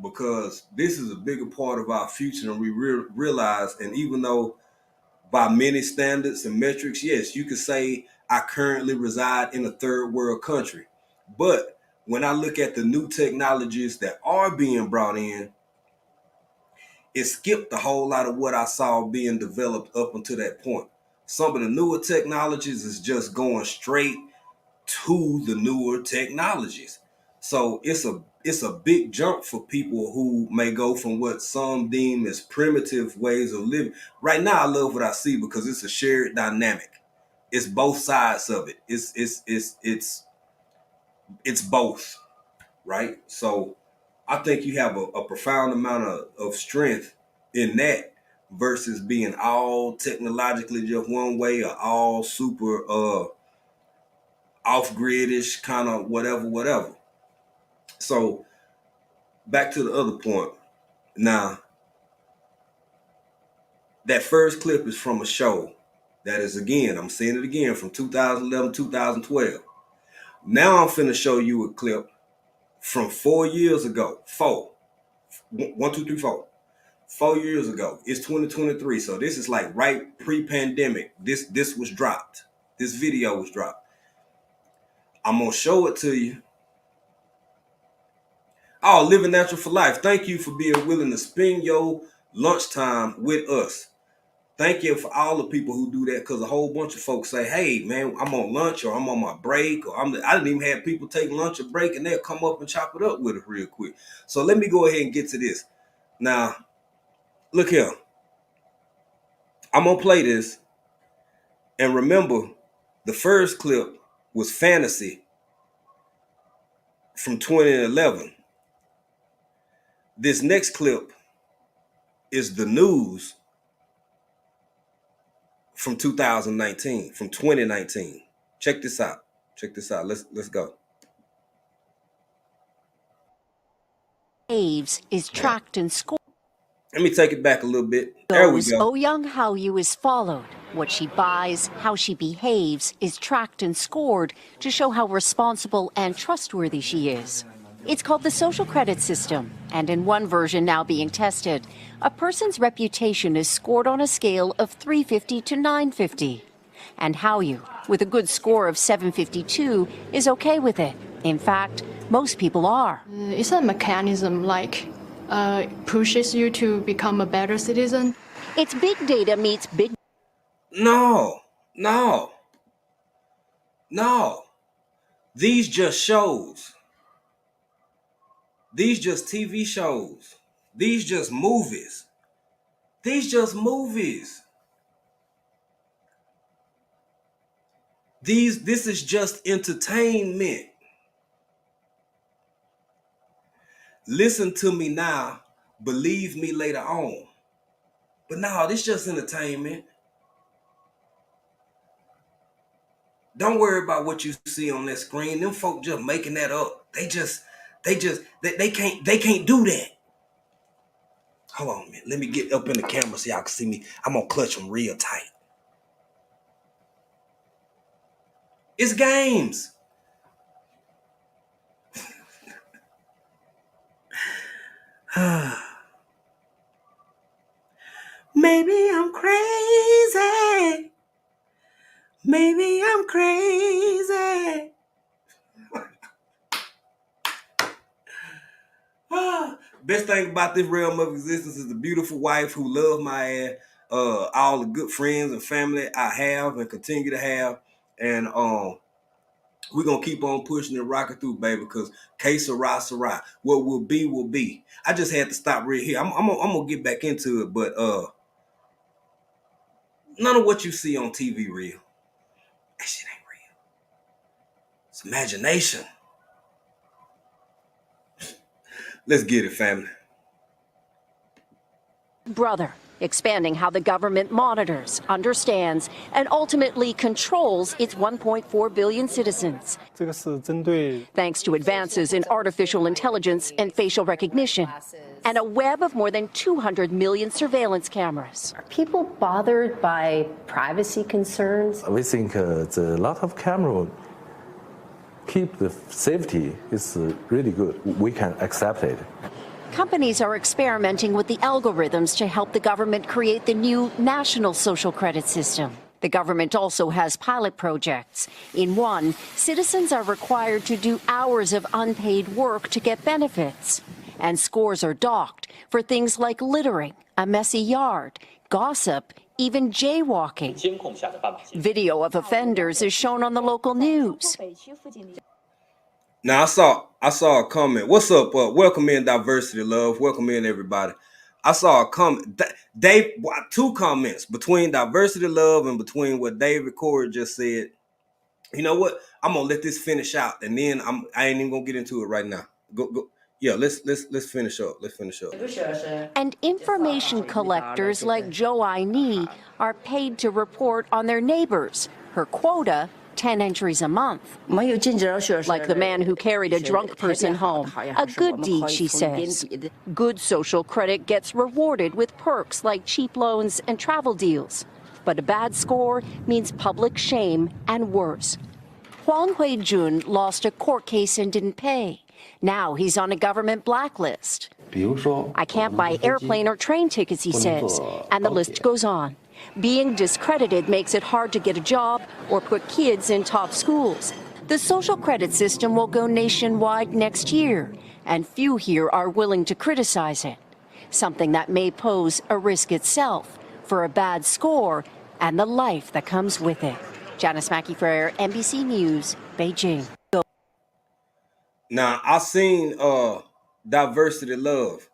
Because this is a bigger part of our future than we realize. And even though by many standards and metrics, yes, you could say I currently reside in a third world country. But when I look at the new technologies that are being brought in, it skipped a whole lot of what I saw being developed up until that point. Some of the newer technologies is just going straight to the newer technologies. So it's a big jump for people who may go from what some deem as primitive ways of living. Right now, I love what I see because it's a shared dynamic. It's both sides of it. It's both, right? So I think you have a profound amount of strength in that versus being all technologically just one way or all super off-gridish kind of whatever. So back to the other point. Now, that first clip is from a show that is, again, I'm saying it again, from 2011, 2012. Now I'm finna show you a clip from 4 years ago. 1, 2, 3, 4. 4 years ago. It's 2023. So this is like right pre-pandemic. This was dropped. This video was dropped. I'm gonna show it to you. Oh, Living Natural for Life. Thank you for being willing to spend your lunchtime with us. Thank you for all the people who do that, because a whole bunch of folks say, hey, man, I'm on lunch or I'm on my break, or I didn't even have people take lunch or break, and they'll come up and chop it up with it real quick. So let me go ahead and get to this. Now, look here. I'm going to play this. And remember, the first clip was Fantasy from 2011. This next clip is The News from 2019, from 2019. Check this out. Let's go. Behaves is tracked and scored. Let me take it back a little bit. There we go. Oh Young Hallyu is followed. What she buys, how she behaves is tracked and scored to show how responsible and trustworthy she is. It's called the social credit system, and in one version now being tested, a person's reputation is scored on a scale of 350 to 950. And Hallyu, with a good score of 752, is okay with it. In fact, most people are. It's a mechanism like pushes you to become a better citizen. It's big data meets big. No. These just shows. These just TV shows. These just movies. This is just entertainment. Listen to me now, believe me later on. But no, this just entertainment. Don't worry about what you see on that screen. Them folk just making that up. They can't do that. Hold on a minute. Let me get up in the camera so y'all can see me. I'm gonna clutch them real tight. It's games. Maybe I'm crazy. Maybe I'm crazy. Best thing about this realm of existence is the beautiful wife who loves my ass, all the good friends and family I have and continue to have, and We're going to keep on pushing and rocking through, baby, because que sera, sera. What will be, will be. I just had to stop right here. I'm going to get back into it, but none of what you see on TV real. That shit ain't real. It's imagination. Let's get it, family. Brother, expanding how the government monitors, understands, and ultimately controls its 1.4 billion citizens. Thanks to advances in artificial intelligence and facial recognition, and a web of more than 200 million surveillance cameras. Are people bothered by privacy concerns? We think the lot of camera keep the safety is really good. We can accept it. Companies are experimenting with the algorithms to help the government create the new national social credit system. The government also has pilot projects. In one, citizens are required to do hours of unpaid work to get benefits. And scores are docked for things like littering, a messy yard, gossip, even jaywalking. Video of offenders is shown on the local news. Now, I saw a comment. What's up? Welcome in, Diversity Love. Welcome in, everybody. I saw a comment. Dave, two comments between Diversity Love and between what David Corey just said. You know what? I'm gonna let this finish out, and then I ain't even gonna get into it right now. Go. Yeah, let's finish up. Let's finish up. And information collectors like Joe Aini are paid to report on their neighbors. Her quota, 10 entries a month. Like the man who carried a drunk person home. A good deed, she says. Good social credit gets rewarded with perks like cheap loans and travel deals. But a bad score means public shame and worse. Huang Huijun lost a court case and didn't pay. Now he's on a government blacklist. I can't buy airplane or train tickets, he says, and the list goes on. Being discredited makes it hard to get a job or put kids in top schools. The social credit system will go nationwide next year, and few here are willing to criticize it. Something that may pose a risk itself for a bad score and the life that comes with it. Janice Mackey-Frere, NBC News, Beijing. Now, I seen Diversity Love.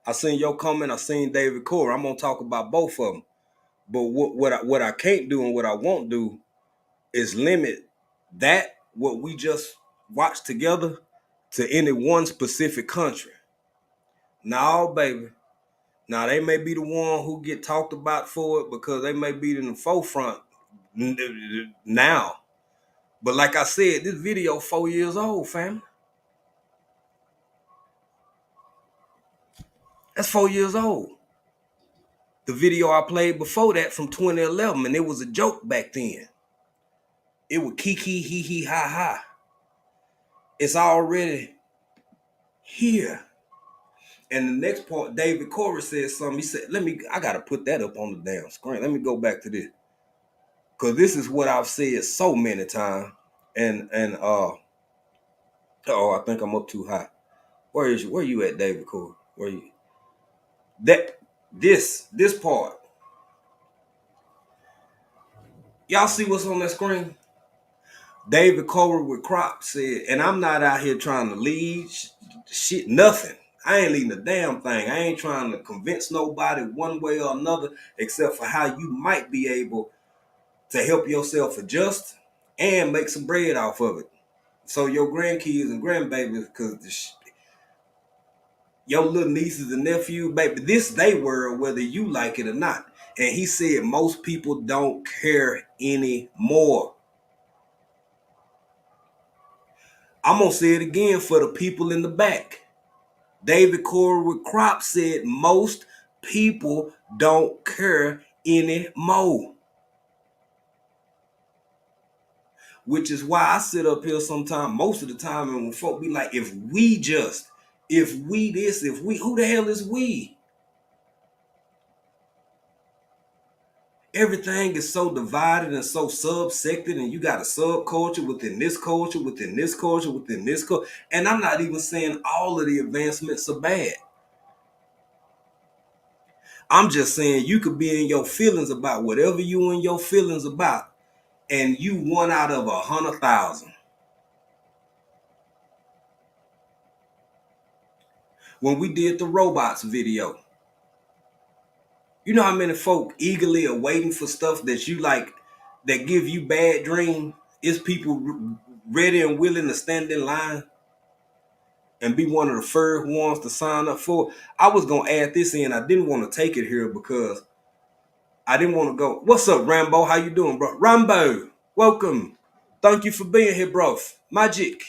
I seen your comment. I seen David Corey. I'm gonna talk about both of them. But what I can't do and what I won't do is limit that what we just watched together to any one specific country. No, baby. Now they may be the one who get talked about for it because they may be in the forefront now. But like I said, this video 4 years old, fam. That's 4 years old. The video I played before that from 2011, and it was a joke back then. It was kiki, hee hee, ha ha. It's already here. And the next part, David Corey said something. He said, I gotta put that up on the damn screen. Let me go back to this. Cause this is what I've said so many times. And I think I'm up too high. Where you at, David Corey? Where you? This part. Y'all see what's on that screen? David Corey with Crop said, and I'm not out here trying to lead shit, nothing. I ain't leading a damn thing. I ain't trying to convince nobody one way or another, except for how you might be able to help yourself adjust and make some bread off of it. So your grandkids and grandbabies, because your little nieces and nephews, baby, this they world, whether you like it or not. And he said most people don't care anymore. I'm going to say it again for the people in the back. David Corey with Crop said most people don't care anymore. Which is why I sit up here sometimes, most of the time, and when folk be like, if we this, who the hell is we? Everything is so divided and so subsected, and you got a subculture within this culture, within this culture, within this culture. And I'm not even saying all of the advancements are bad. I'm just saying you could be in your feelings about whatever you in your feelings about, and you 1 out of 100,000. when we did the robots video. You know how many folk eagerly are waiting for stuff that you like, that give you bad dreams? It's people ready and willing to stand in line and be one of the first ones to sign up for it. I was going to add this in. I didn't want to take it here because I didn't want to go. What's up, Rambo? How you doing, bro? Rambo, welcome. Thank you for being here, bro. Magic.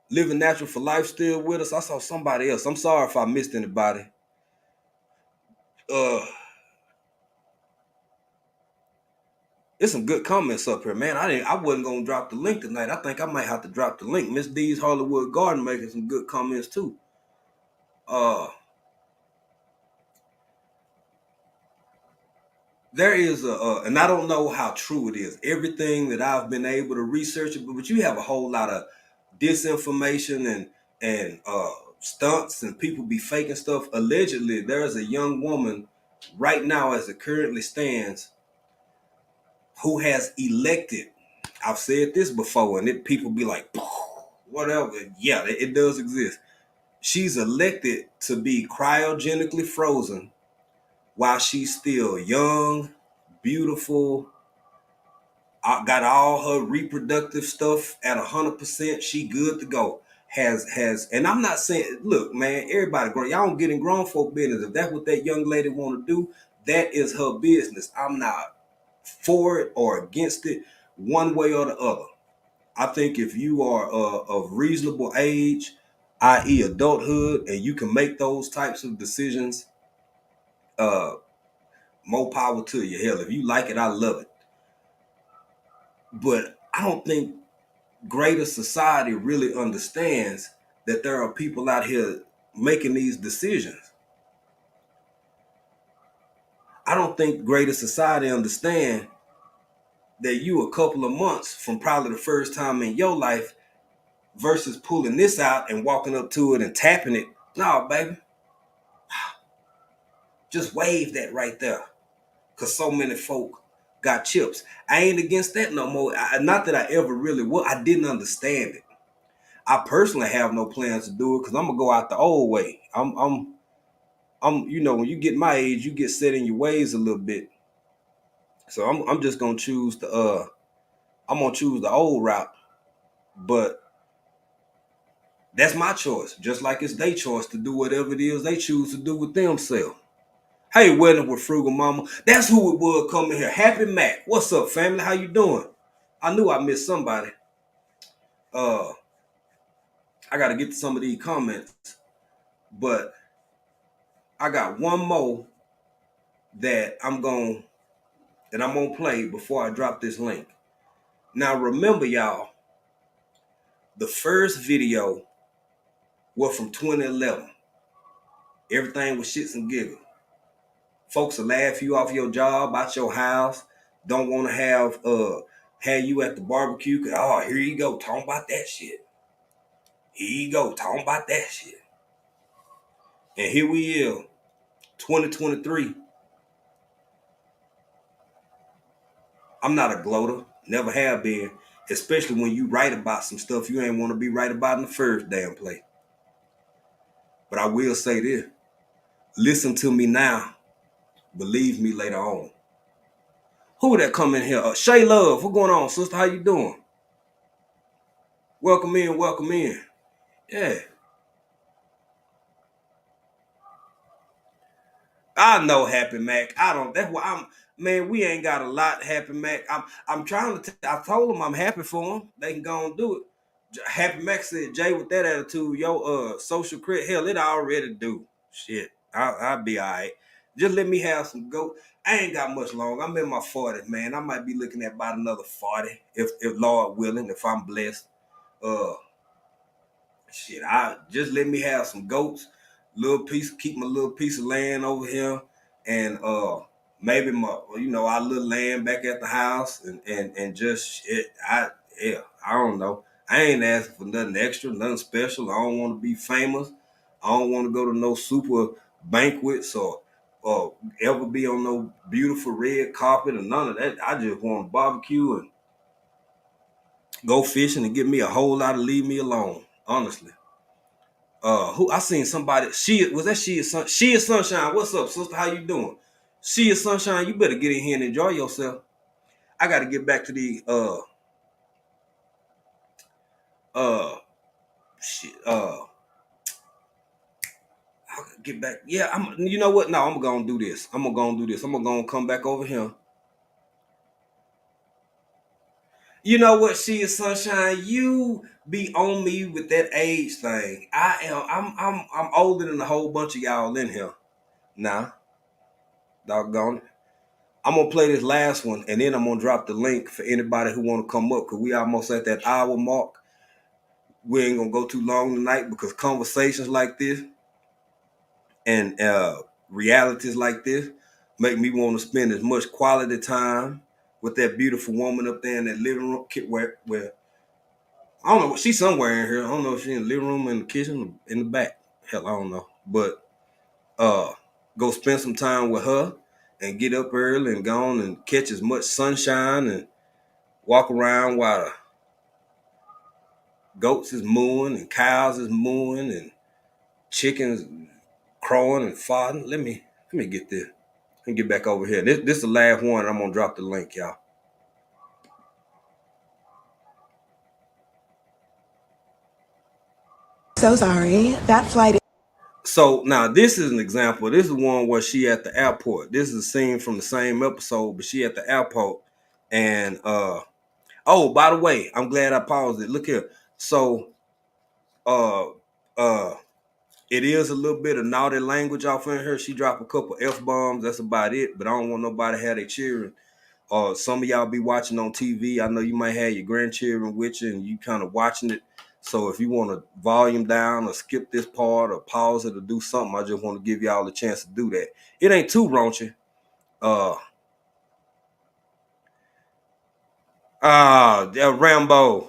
Living Natural for Life still with us. I saw somebody else. I'm sorry if I missed anybody. There's some good comments up here, man. I wasn't gonna drop the link tonight. I think I might have to drop the link. Miss D's Hollywood Garden making some good comments too. There is and I don't know how true it is. Everything that I've been able to research, but you have a whole lot of disinformation and stunts, and people be faking stuff. Allegedly, there is a young woman right now, as it currently stands, who has elected. I've said this before, and people be like, whatever. Yeah, it does exist. She's elected to be cryogenically frozen while she's still young, beautiful, got all her reproductive stuff at 100%. She good to go. And I'm not saying, look, man, everybody grown. Y'all don't get in grown folk business. If that's what that young lady want to do, that is her business. I'm not for it or against it one way or the other. I think if you are of reasonable age, i.e. adulthood, and you can make those types of decisions, more power to you. Hell, if you like it, I love it. But I don't think greater society really understands that there are people out here making these decisions. I don't think greater society understand that you a couple of months from probably the first time in your life versus pulling this out and walking up to it and tapping it. No, baby. Just wave that right there. Because so many folk got chips. I ain't against that no more. Not that I ever really was. I didn't understand it. I personally have no plans to do it because I'm going to go out the old way. I'm you know, when you get my age, you get set in your ways a little bit. So I'm just going to choose the old route. But that's my choice. Just like it's their choice to do whatever it is they choose to do with themselves. Hey, wedding with Frugal Mama. That's who it was coming here. Happy Mac. What's up, family? How you doing? I knew I missed somebody. I got to get to some of these comments. But I got one more that I'm going to play before I drop this link. Now, remember, y'all, the first video was from 2011. Everything was shits and giggles. Folks will laugh you off your job, out your house. Don't want to have you at the barbecue. Oh, here you go, talking about that shit. Here you go, talking about that shit. And here we is, 2023. I'm not a gloater, never have been, especially when you write about some stuff you ain't want to be right about in the first damn play. But I will say this, listen to me now, believe me later on. Who that come in here? Shay Love, what's going on, sister? How you doing? Welcome in, welcome in. Yeah. I know Happy Mac. That's why man, we ain't got a lot, Happy Mac. I'm trying to, I told them I'm happy for them. They can go and do it. Happy Mac said, Jay, with that attitude, your social credit, hell, it already do. Shit, I'll be all right. Just let me have some go. I ain't got much longer. I'm in my 40s, man. I might be looking at about another 40, if Lord willing, if I'm blessed. Shit, I just let me have some goats, keep my little piece of land over here, and maybe our little land back at the house, and just shit. I don't know. I ain't asking for nothing extra, nothing special. I don't want to be famous. I don't want to go to no super banquets or ever be on no beautiful red carpet or none of that. I just want to barbecue go fishing and get me a whole lot of leave me alone. Honestly. Who I seen somebody, she is Sunshine. What's up, sister? How you doing? She is Sunshine. You better get in here and enjoy yourself. I gotta get back to the shit. Get back. Yeah, you know what? No, I'm gonna do this. I'm gonna come back over here. You know what, she is Sunshine. You be on me with that age thing. I'm older than a whole bunch of y'all in here. Nah, doggone it. I'm gonna play this last one and then I'm gonna drop the link for anybody who wanna come up, because we almost at that hour mark. We ain't gonna go too long tonight, because conversations like this and realities like this make me want to spend as much quality time with that beautiful woman up there in that living room where I don't know, she's somewhere in here. I don't know if she's in the living room, in the kitchen, in the back. Hell, I don't know. But go spend some time with her and get up early and go on and catch as much sunshine and walk around while the goats is mooing and cows is mooing and chickens crowing and farting. Let me get this and get back over here. This is the last one. I'm gonna drop the link, y'all. So sorry. That flight. So now this is an example. This is one where she at the airport. This is a scene from the same episode, but she at the airport. And oh, by the way, I'm glad I paused it. Look here. So it is a little bit of naughty language off in her. She dropped a couple F-bombs. That's about it. But I don't want nobody to have their children. Some of y'all be watching on TV. I know you might have your grandchildren with you and you kind of watching it. So if you want to volume down or skip this part or pause it or do something, I just want to give y'all a chance to do that. It ain't too raunchy.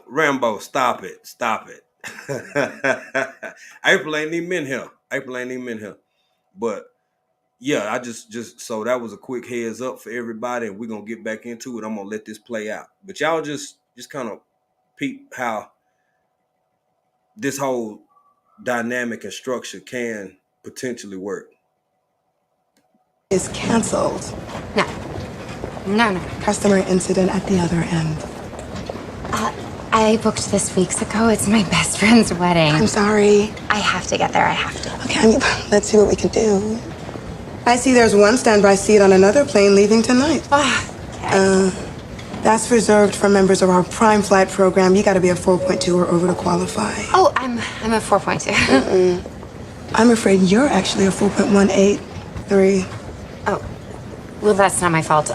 Rambo, stop it. April ain't even in here. But yeah, I just so that was a quick heads up for everybody, and we're gonna get back into it. I'm gonna let this play out. But y'all just kind of peep how this whole dynamic and structure can potentially work. Is canceled. No. Customer incident at the other end. I booked this weeks ago. It's my best friend's wedding. I'm sorry. I have to get there. I have to. Okay, let's see what we can do. I see there's one standby seat on another plane leaving tonight. That's reserved for members of our Prime Flight program. You got to be a 4.2 or over to qualify. Oh, I'm a 4.2. I'm afraid you're actually a 4.183. Oh, well, that's not my fault.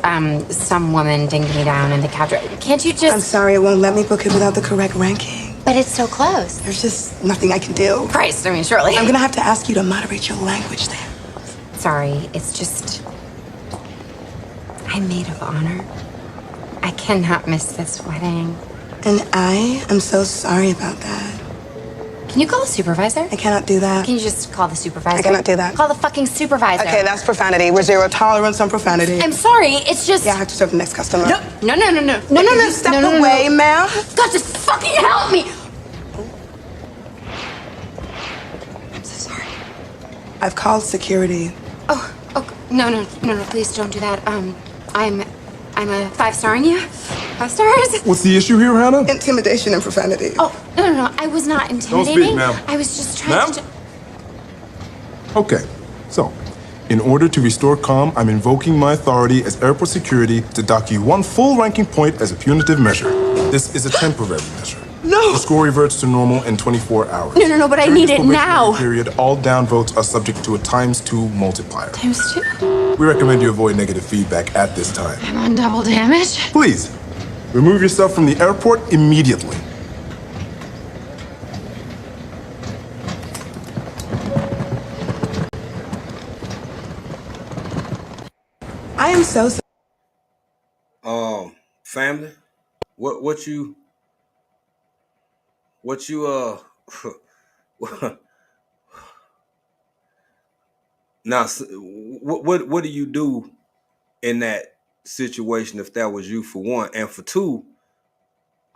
Some woman dinged me down in the couch. Can't you just... I'm sorry, it won't let me book it without the correct ranking. But it's so close. There's just nothing I can do. Christ, I mean, surely. I'm gonna have to ask you to moderate your language there. Sorry, it's just... I'm maid of honor. I cannot miss this wedding. And I am so sorry about that. Can you call the supervisor? I cannot do that. Can you just call the supervisor? I cannot do that. Call the fucking supervisor. Okay, that's profanity. We're zero tolerance on profanity. I'm sorry, it's just... Yeah, I have to serve the next customer. No. Step away, ma'am. God, just fucking help me! I'm so sorry. I've called security. Oh, no, please don't do that. I'm a 5-starring you. 5 stars? What's the issue here, Hannah? Intimidation and profanity. Oh, no, I was not intimidating. Don't speak, ma'am. I was just trying to... Okay, so, in order to restore calm, I'm invoking my authority as airport security to dock you 1 full ranking point as a punitive measure. This is a temporary measure. No! The score reverts to normal in 24 hours. No, but I need it now. Period, all down votes are subject to a ×2 multiplier. ×2? We recommend you avoid negative feedback at this time. I'm on double damage? Please, remove yourself from the airport immediately. I am so sorry. Family, what you now what do you do in that situation if that was you, for one, and for two,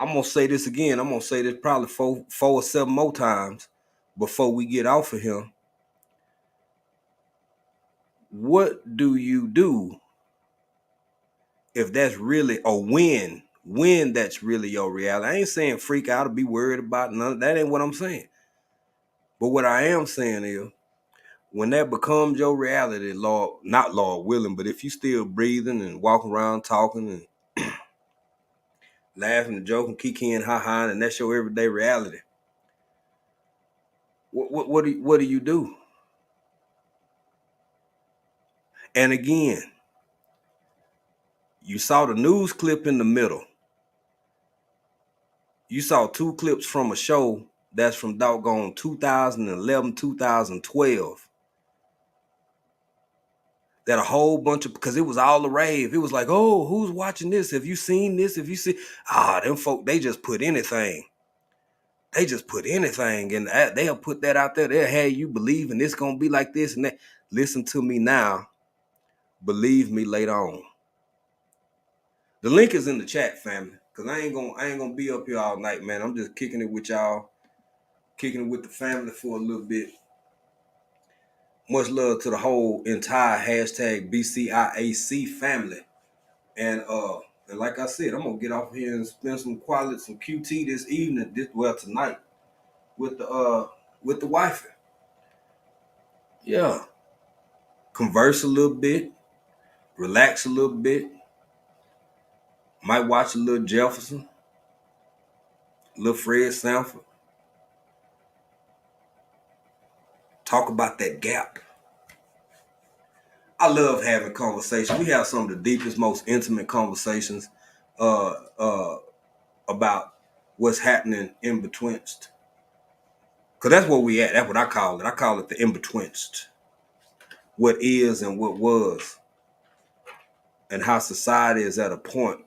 I'm gonna say this again. I'm gonna say this probably four or seven more times before we get off of here. What do you do if that's really, or when that's really your reality? I ain't saying freak out or be worried about none. That ain't what I'm saying. But what I am saying is, when that becomes your reality, Lord, not Lord willing, but if you still breathing and walking around talking and laughing and joking, kikiing, ha-ha, and that's your everyday reality, what do you do? And again, you saw the news clip in the middle. You saw two clips from a show that's from doggone 2011, 2012. That a whole bunch of, because it was all the rave. It was like, oh, who's watching this? Have you seen this? Have you seen? Them folk, they just put anything. They just put anything, and they'll put that out there. They'll have you believing it's gonna be like this and that. Listen to me now. Believe me later on. The link is in the chat, family. Cause I ain't gonna be up here all night, man. I'm just kicking it with y'all, kicking it with the family for a little bit. Much love to the whole entire hashtag BCIAC family. And like I said, I'm gonna get off here and spend some quality, some QT this evening, tonight, with the wifey. Yeah. Converse a little bit, relax a little bit. Might watch a little Jefferson, a little Fred Sanford. Talk about that gap. I love having conversations. We have some of the deepest, most intimate conversations about what's happening in betweenst. Because that's where we at. That's what I call it. I call it the in-betweenst. What is and what was. And how society is at a point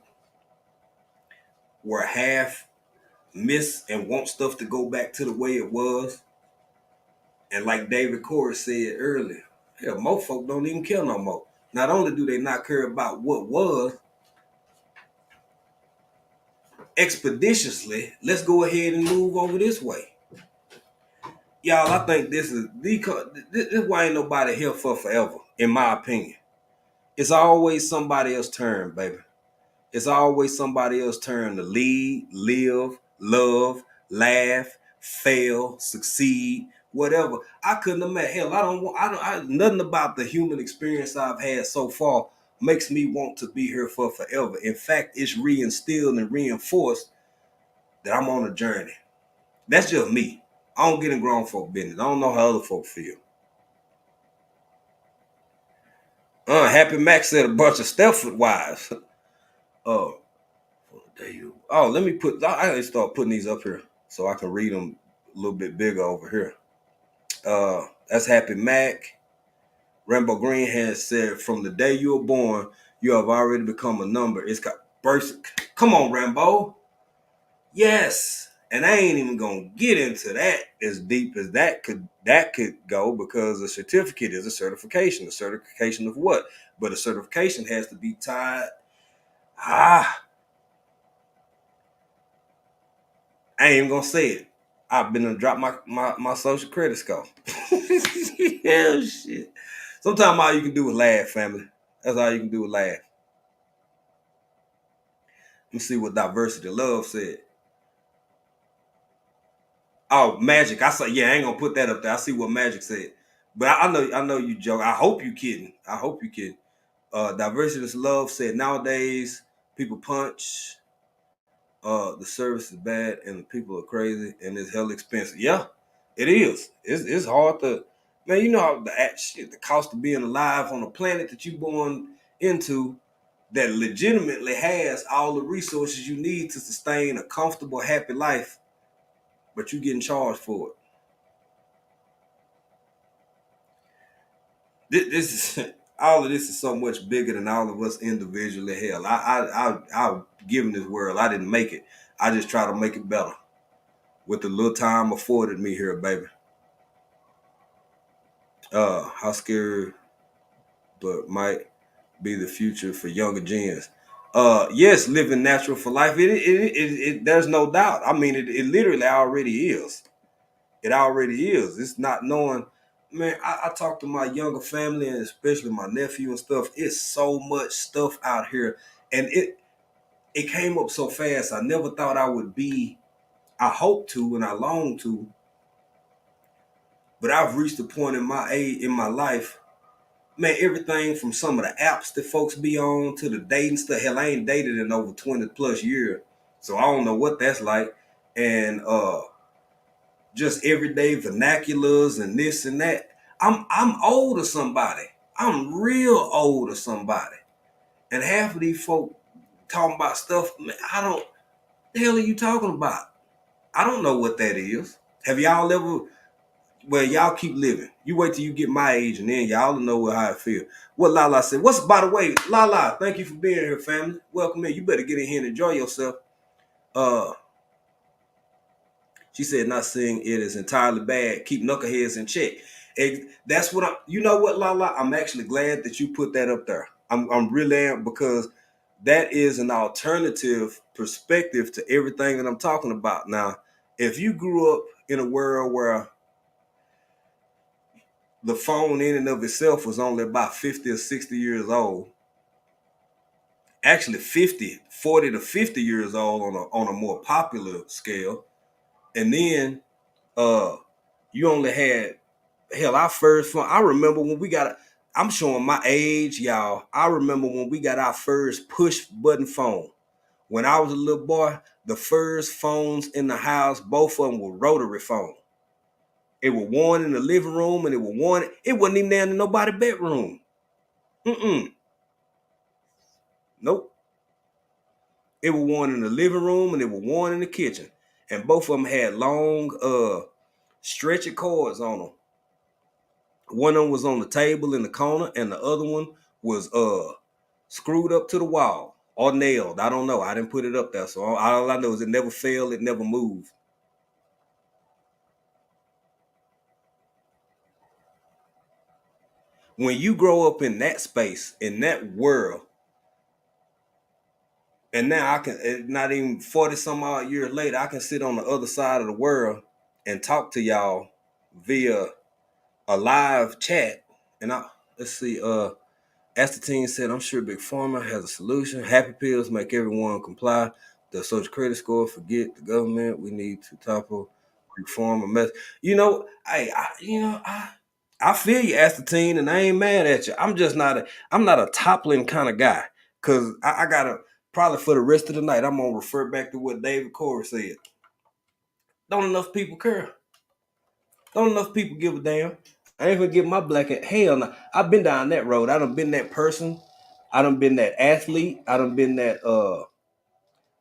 where half miss and want stuff to go back to the way it was. And like David Corey said earlier, hell, most folk don't even care no more. Not only do they not care about what was, expeditiously, let's go ahead and move over this way. Y'all, I think this is why ain't nobody here for forever, in my opinion. It's always somebody else's turn, baby. It's always somebody else's turn to lead, live, love, laugh, fail, succeed, whatever. I couldn't imagine. Hell, nothing about the human experience I've had so far makes me want to be here for forever. In fact, it's reinstilled and reinforced that I'm on a journey. That's just me. I don't get in grown folk business. I don't know how other folk feel. Happy Mac said a bunch of Stepford wives. Let me I gotta start putting these up here so I can read them a little bit bigger over here. That's Happy Mac. Rambo Green has said, from the day you were born, you have already become a number. It's got burst. Come on, Rambo. Yes. And I ain't even gonna get into that as deep as that could go, because a certificate is a certification. A certification of what? But a certification has to be tied. I ain't even gonna say it. I've been to drop my social credit score. Hell shit. Sometimes all you can do is laugh, family. That's all you can do is laugh. Let me see what Diversity Love said. Oh, Magic. I said, yeah, I ain't gonna put that up there. I see what Magic said. But I know you joke. I hope you kidding. Diversity Love said, nowadays people punch. The service is bad and the people are crazy and it's hell expensive. Yeah, it is. It's hard to, man, you know how the cost of being alive on a planet that you're born into that legitimately has all the resources you need to sustain a comfortable, happy life, but you're getting charged for it. This is all of this is so much bigger than all of us individually. Hell, I given this world, I didn't make it. I just try to make it better with the little time afforded me here, baby. How scary, but might be the future for younger gens. Yes, living natural for life. There's no doubt. I mean, it literally already is. It already is. It's not knowing. Man, I talk to my younger family and especially my nephew and stuff. It's so much stuff out here, and it came up so fast. I never thought I would be. I hope to and I long to, but I've reached a point in my life. Man, everything from some of the apps that folks be on to the dating stuff. Hell, I ain't dated in over 20 plus years, so I don't know what that's like. And just everyday vernaculars and this and that. I'm old or somebody. I'm real old or somebody. And half of these folk talking about stuff, man, I don't, the hell are you talking about? I don't know what that is. Have y'all ever, well, y'all keep living. You wait till you get my age and then y'all know how I feel. What Lala said. By the way, Lala, thank you for being here, family. Welcome in. You better get in here and enjoy yourself. She said, not saying it is entirely bad. Keep knuckleheads in check. And that's what you know what, Lala? I'm actually glad that you put that up there. I'm really am, because that is an alternative perspective to everything that I'm talking about. Now, if you grew up in a world where the phone in and of itself was only about 50 or 60 years old, actually 40 to 50 years old on a more popular scale, and then you only had, hell, our first phone. I remember when we got, I'm showing my age, y'all. I remember when we got our first push button phone. When I was a little boy, the first phones in the house, both of them were rotary phones. It was one in the living room and it was one, it wasn't even down in nobody's bedroom. Nope. It was one in the living room and it was one in the kitchen. And both of them had long stretchy cords on them. One of them was on the table in the corner, and the other one was screwed up to the wall or nailed. I don't know. I didn't put it up there, so all I know is it never failed. It never moved. When you grow up in that space, in that world, and now I can, not even 40 some odd years later, I can sit on the other side of the world and talk to y'all via a live chat. And let's see, Astatine said, I'm sure Big Pharma has a solution. Happy pills make everyone comply. The social credit score, forget the government. We need to topple Big Pharma mess. You know, I feel you, Astatine, and I ain't mad at you. I'm just not a toppling kind of guy. Cause I gotta, probably for the rest of the night, I'm gonna refer back to what David Corey said. Don't enough people care. Don't enough people give a damn. I ain't gonna give my black at hell no. I've been down that road. I done been that person. I done been that athlete. I done been that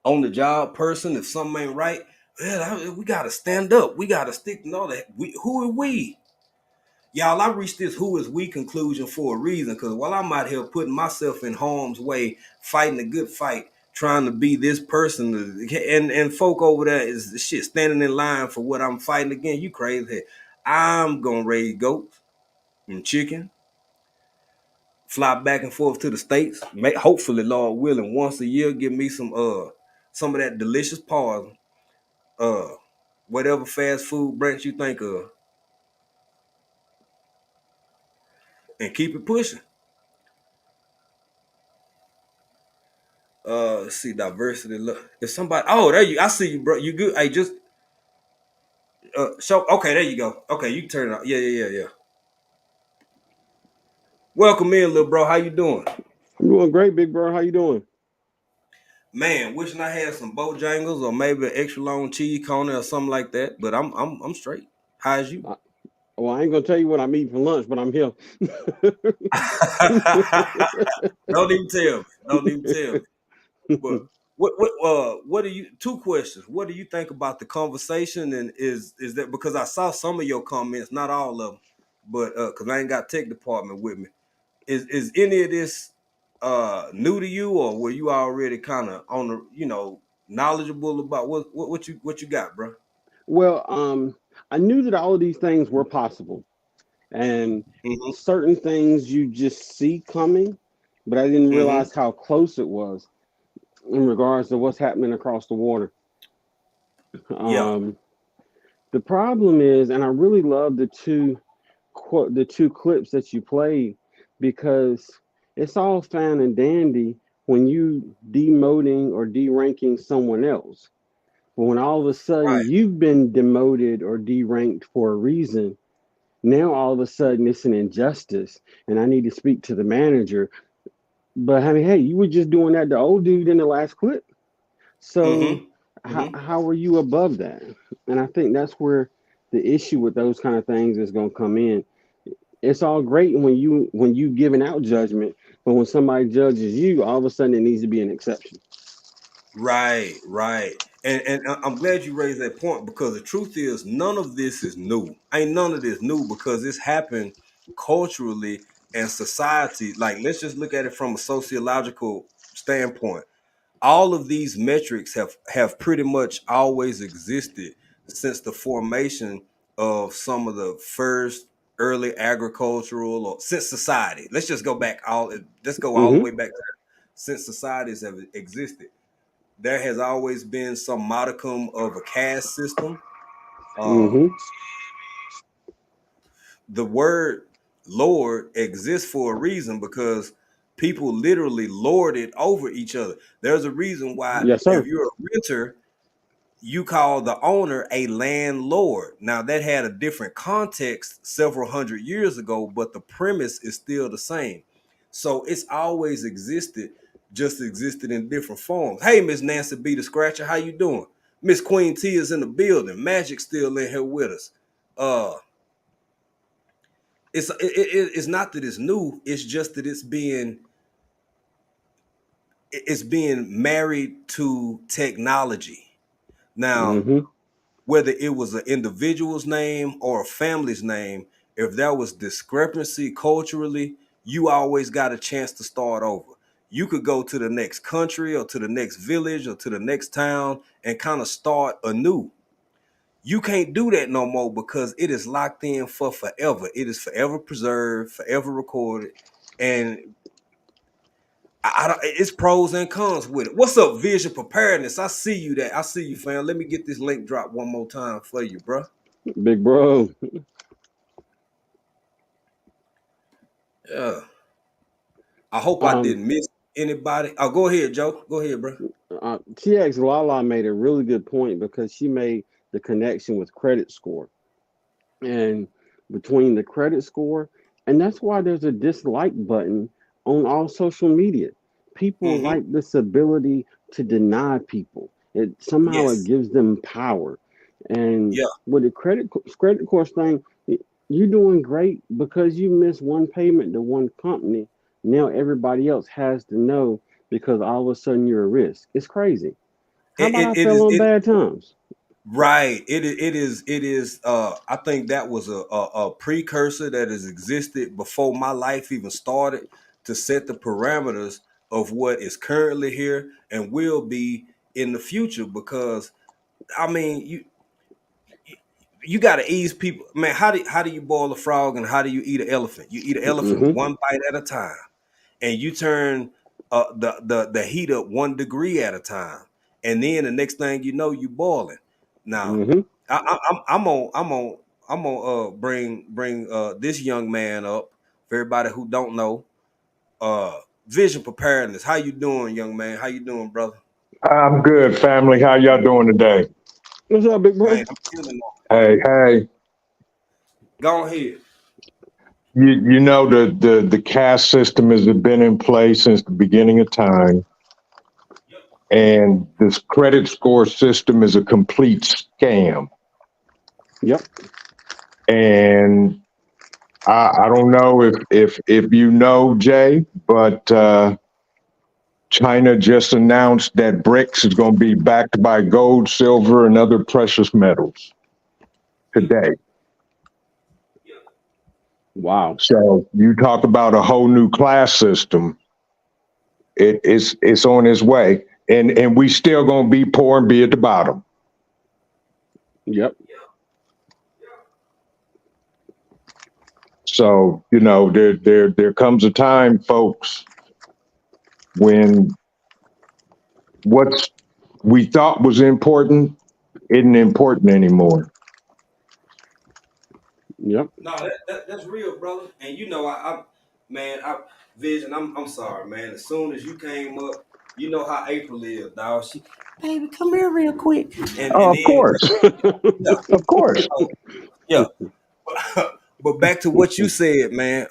on the job person. If something ain't right, well, we gotta stand up. We gotta stick to all that. Who are we? Y'all, I reached this who is we conclusion for a reason, because while I'm out here putting myself in harm's way, fighting a good fight, trying to be this person, and folk over there is shit standing in line for what I'm fighting against. You crazy. I'm gonna raise goats and chicken, fly back and forth to the States, hopefully, Lord willing, once a year, give me some of that delicious pause, whatever fast food branch you think of, and keep it pushing. Let's see, diversity. Look, if somebody, there you, I see you, bro. You good? Hey, just okay, there you go. Okay, you can turn it on. Yeah. Welcome in, little bro. How you doing? I'm doing great, big bro. How you doing? Man, wishing I had some Bojangles or maybe an extra long cheese corner or something like that. But I'm straight. How's you? Well, I ain't gonna tell you what I'm eating for lunch, but I'm here. Don't even tell me. But what do you? Two questions. What do you think about the conversation? And is that because I saw some of your comments, not all of them, but because I ain't got tech department with me. Is any of this new to you, or were you already kind of on the knowledgeable about what you got, bro? Well, I knew that all of these things were possible, and certain things you just see coming, but I didn't realize how close it was. in regards to what's happening across the water. Yeah. The problem is, and I really love the two clips that you played, because it's all fine and dandy when you demoting or deranking someone else. But when all of a sudden Right. you've been demoted or deranked for a reason, now all of a sudden it's an injustice and I need to speak to the manager. But I mean, hey, you were just doing that to old dude in the last clip. So how are you above that? And I think that's where the issue with those kind of things is going to come in. It's all great when you giving out judgment, but when somebody judges you, all of a sudden it needs to be an exception. Right, right. And I'm glad you raised that point, because the truth is none of this is new. Ain't none of this new, because it's happened culturally and society. Like, let's just look at it from a sociological standpoint. All of these metrics have pretty much always existed since the formation of some of the first early agricultural, or since society. Let's just go back let's go all the way back to since societies have existed. There has always been some modicum of a caste system. The word Lord exists for a reason, because people literally lord it over each other. There's a reason why, Yes, if sir. you're a renter, you call the owner a landlord. Now, that had a different context several hundred years ago, but the premise is still the same. So it's always existed, just existed in different forms. Hey, Miss Nancy B. the Scratcher, how you doing? Miss Queen T is in the building. Magic's still in here with us. It's not that it's new. It's just that it's being married to technology. Now, whether it was an individual's name or a family's name, if there was discrepancy culturally, you always got a chance to start over. You could go to the next country or to the next village or to the next town and kind of start anew. You can't do that no more, because it is locked in for forever. It is forever preserved, forever recorded, and it's pros and cons with it. What's up, Vision Preparedness? I see you, fam. Let me get this link drop one more time for you, bro. Big bro. Yeah. I hope I didn't miss anybody. Oh, go ahead, Joe. Go ahead, bro. TX Lala made a really good point, because she made the connection with credit score, and between the credit score, and that's why there's a dislike button on all social media. People like this ability to deny people. It somehow it Yes. gives them power. And Yeah. with the credit course thing, you're doing great because you missed one payment to one company. Now everybody else has to know, because all of a sudden you're a risk. It's crazy. How about I fell on bad times? Right. It is. I think that was a precursor that has existed before my life even started, to set the parameters of what is currently here and will be in the future. Because I mean, you got to ease people. Man, how do you boil a frog and how do you eat an elephant? You eat an elephant one bite at a time, and you turn the heat up 1 degree at a time, and then the next thing you know, you boiling. Now, I'm gonna bring this young man up for everybody who don't know. Vision Preparedness. How you doing, young man? How you doing, brother? I'm good, family. How y'all doing today? What's up, big bro? Man, I'm killing Hey, hey. Go ahead. You know the caste system has been in place since the beginning of time, and this credit score system is a complete scam. Yep. And I don't know if you know, Jay, but China just announced that BRICS is going to be backed by gold, silver, and other precious metals today. Wow. So you talk about a whole new class system. It's on its way. And we still gonna be poor and be at the bottom. Yep. So, there comes a time, folks, when what we thought was important isn't important anymore. Yep. No, that's real, brother. And you know, Vision, I'm sorry, man. As soon as you came up, you know how April is, dog. She, baby, come here real quick. And Oh, and of then, course. yeah, Of course. yeah. But back to what you said, man.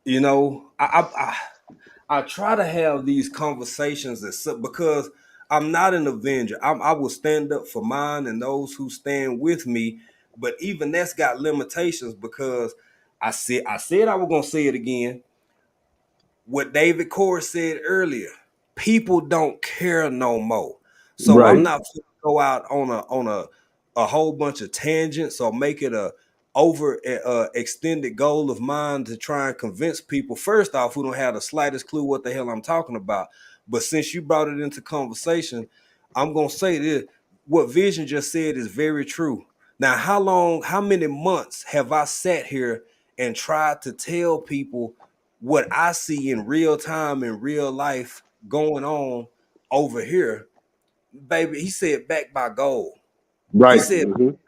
You know, I try to have these conversations because I'm not an avenger. I will stand up for mine and those who stand with me. But even that's got limitations because I said I was gonna say it again. What David Corr said earlier, people don't care no more. So I'm Right. not gonna go out on a whole bunch of tangents or make it a over extended goal of mine to try and convince people first off who don't have the slightest clue what the hell I'm talking about. But since you brought it into conversation, I'm gonna say this: what Vision just said is very true. Now, how many months have I sat here and tried to tell people what I see in real time in real life going on over here, baby? He said backed by gold. He Right. said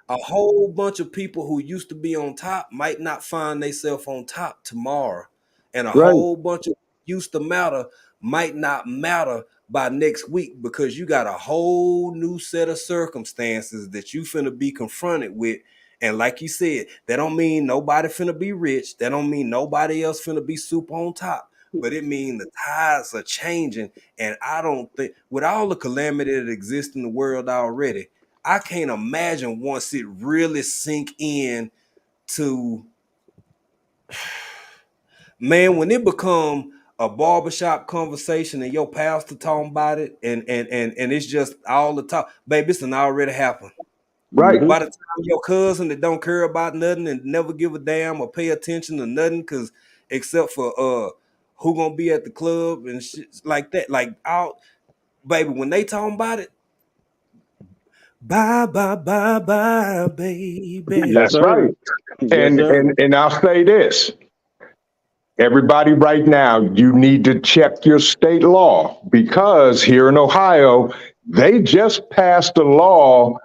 a whole bunch of people who used to be on top might not find themselves on top tomorrow. And a Right. whole bunch of used to matter might not matter by next week because you got a whole new set of circumstances that you finna be confronted with. And like you said, that don't mean nobody finna be rich. That don't mean nobody else finna be super on top. But it means the tides are changing. And I don't think, with all the calamity that exists in the world already, I can't imagine once it really sink in to, man, when it become a barbershop conversation and your pastor talking about it and it's just all the talk, baby, it's done already happened. Right. By the time your cousin that don't care about nothing and never give a damn or pay attention to nothing, cause except for who gonna be at the club and shit like that, like out, baby, when they talking about it, bye bye bye bye, baby. Yes, That's sir. right. Yes, And sir. and and I'll say this. Everybody right now, you need to check your state law because here in Ohio, they just passed a law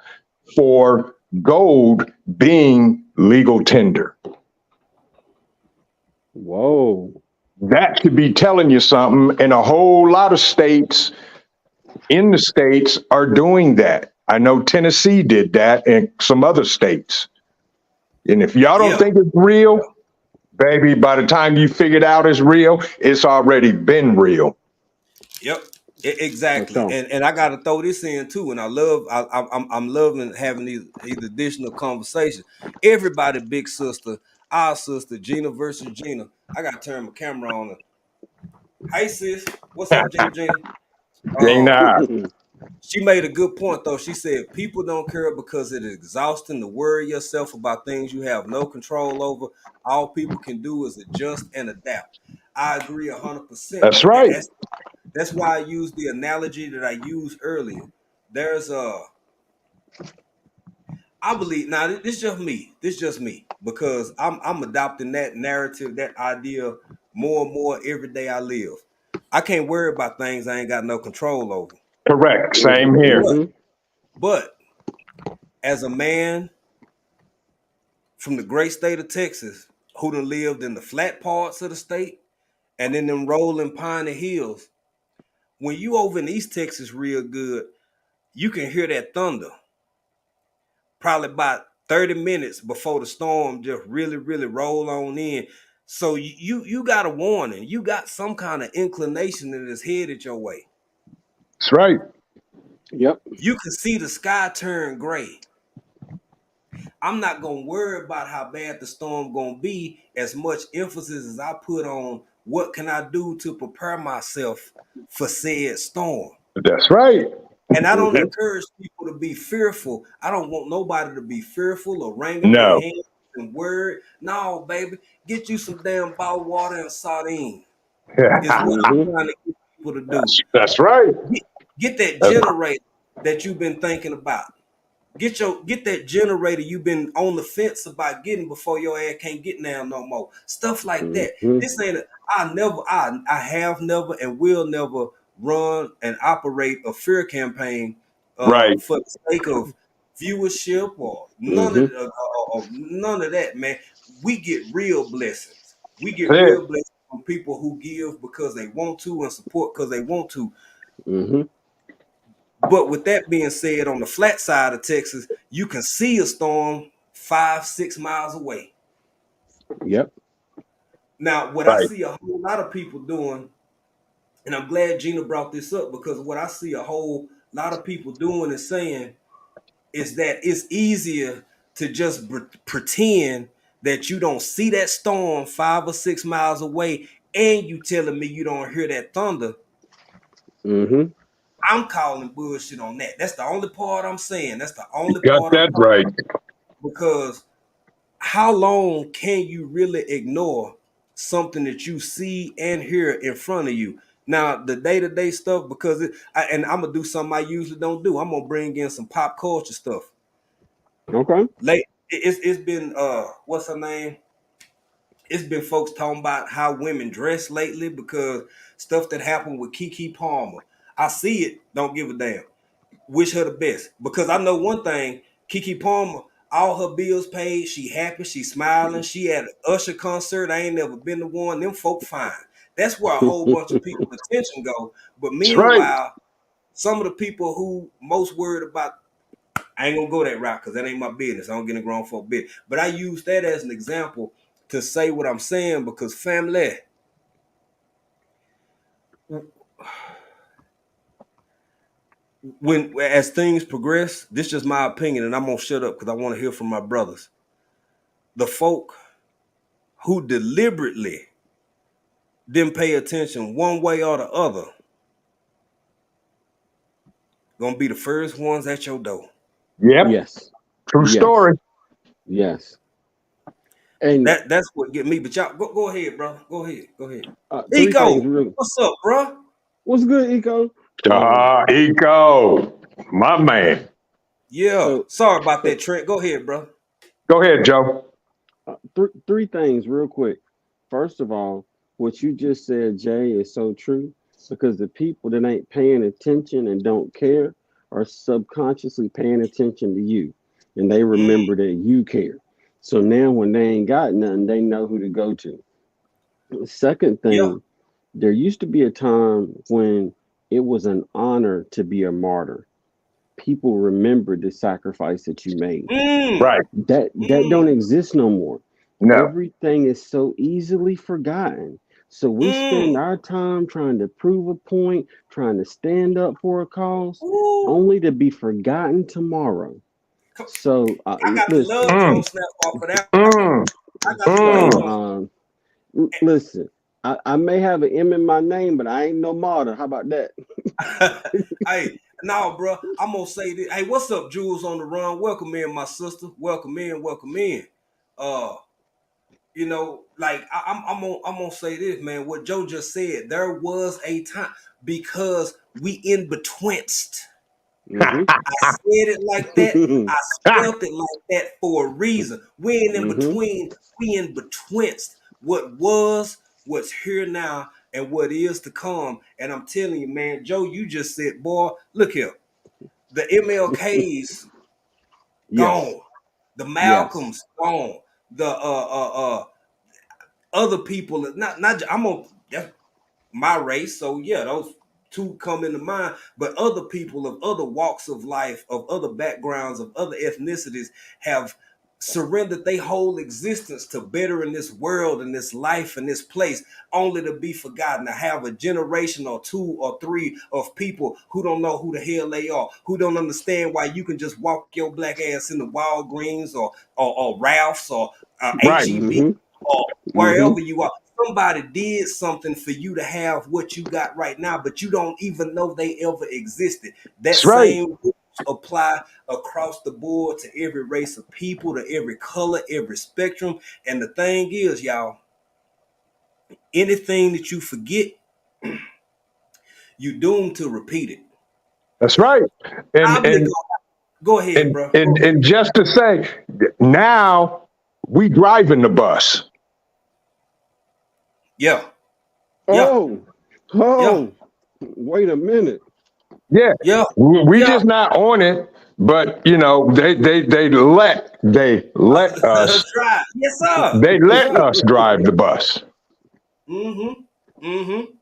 for gold being legal tender. Whoa. That should be telling you something. And a whole lot of states in the states are doing that. I know Tennessee did that and some other states. And if y'all don't Yeah, think it's real, baby, by the time you figured out it's real, it's already been real. yep. For Exactly, sure. and I got to throw this in too. And I'm loving having these additional conversations. Everybody, big sister, our sister, Gina versus Gina. I got to turn my camera on her. Hey sis, what's up, Gina? Um, Dana, she made a good point though. She said people don't care because it is exhausting to worry yourself about things you have no control over. All people can do is adjust and adapt. I agree 100%, that's and right. that's why I used the analogy that I used earlier. There's I believe now this is just me. This is just me because I'm adopting that narrative, that idea more and more every day I live. I can't worry about things I ain't got no control over. Correct. Same here. But Mm-hmm. but as a man from the great state of Texas who done lived in the flat parts of the state and in them rolling piney hills, when you over in East Texas real good, you can hear that thunder probably about 30 minutes before the storm just really roll on in. So you got a warning. You got some kind of inclination that is headed your way. That's right. Yep. You can see the sky turn gray. I'm not gonna worry about how bad the storm gonna be as much emphasis as I put on what can I do to prepare myself for said storm. That's right. And I don't Mm-hmm. encourage people to be fearful. I don't want nobody to be fearful or wringing their No. hands and worried. No, baby, get you some damn bottled water and sardine is what I'm Mm-hmm. trying to get people to do. That's right. Get that That's generator that you've been thinking about. Get that generator you've been on the fence about getting before your ass can't get down no more. Stuff like that. Mm-hmm. This ain't I have never and will never run and operate a fear campaign Right. for the sake of viewership or none of that, man. We get real blessings. We get That's it. real blessings from people who give because they want to and support because they want to. But with that being said, on the flat side of Texas, you can see a storm 5-6 miles away. Yep. Now, what I Right. see a whole lot of people doing, and I'm glad Gina brought this up, because what I see a whole lot of people doing and saying is that it's easier to just pretend that you don't see that storm 5 or 6 miles away, and you telling me you don't hear that thunder. I'm calling bullshit on that. That's the only part I'm saying. That's the only Got part that I'm right. because how long can you really ignore something that you see and hear in front of you? Now, the day-to-day stuff, because and I'm gonna do something I usually don't do. I'm gonna bring in some pop culture stuff. Okay. It's been what's her name? It's been folks talking about how women dress lately because stuff that happened with Keke Palmer. I see it, don't give a damn. Wish her the best, because I know one thing: Keke Palmer, all her bills paid. She happy, she smiling. She at an Usher concert. I ain't never been to one. Them folk fine. That's where a whole bunch of people attention go. But That's right. meanwhile, some of the people who most worried about, I ain't gonna go that route because that ain't my business. I don't get a grown folk bit. But I use that as an example to say what I'm saying, because family, when as things progress, this is just my opinion, and I'm gonna shut up because I want to hear from my brothers. The folk who deliberately didn't pay attention one way or the other gonna be the first ones at your door. Yep. Yes. True story. Yes. And that's what get me. But y'all go ahead, bro. Go ahead. three Eco, things. what's up, bro? What's good, Eco? Eco, my man. Yeah. Sorry about that, Trent. Go ahead, bro. Go ahead, Joe. Three things real quick. First of all, what you just said, Jay, is so true, because the people that ain't paying attention and don't care are subconsciously paying attention to you, and they remember that you care. So now when they ain't got nothing, they know who to go to. The second thing, there used to be a time when it was an honor to be a martyr. People remembered the sacrifice that you made. Right. That don't exist no more. No. Everything is so easily forgotten. So we spend our time trying to prove a point, trying to stand up for a cause, only to be forgotten tomorrow. So I got the listen. love tone snap off of that. I got the love tone. Listen, I may have an M in my name, but I ain't no martyr. How about that? Hey, no, bro. I'm gonna say this. Hey, what's up, Jules on the run? Welcome in, my sister. Welcome in. You know, like I'm gonna say this, man. What Joe just said, there was a time, because we in-betwinst. I said it like that. I spelled it like that for a reason. We ain't in between. We in betwinst what was, what's here now, and what is to come. And I'm telling you, man, Joe, you just said, boy, look here. The MLKs gone. The Malcolms gone. The other people, not I'm on, that's my race, so yeah, those two come into mind. But other people of other walks of life, of other backgrounds, of other ethnicities have surrendered their whole existence to bettering this world and this life and this place, only to be forgotten, to have a generation or two or three of people who don't know who the hell they are, who don't understand why you can just walk your black ass into Walgreens or Ralph's or HEB or wherever you are. Somebody did something for you to have what you got right now, but you don't even know they ever existed. That same rules apply across the board to every race of people, to every color, every spectrum. And the thing is, y'all, anything that you forget, you doomed to repeat it. That's right. And go ahead, bro. And just to say, now we driving the bus. Yeah. Oh. Wait a minute. Yeah. Yeah. We Yeah. just not on it, but you know, they let us Right. Yes, sir. they Yes, let sir. us drive the bus. Mm-hmm. Mm-hmm.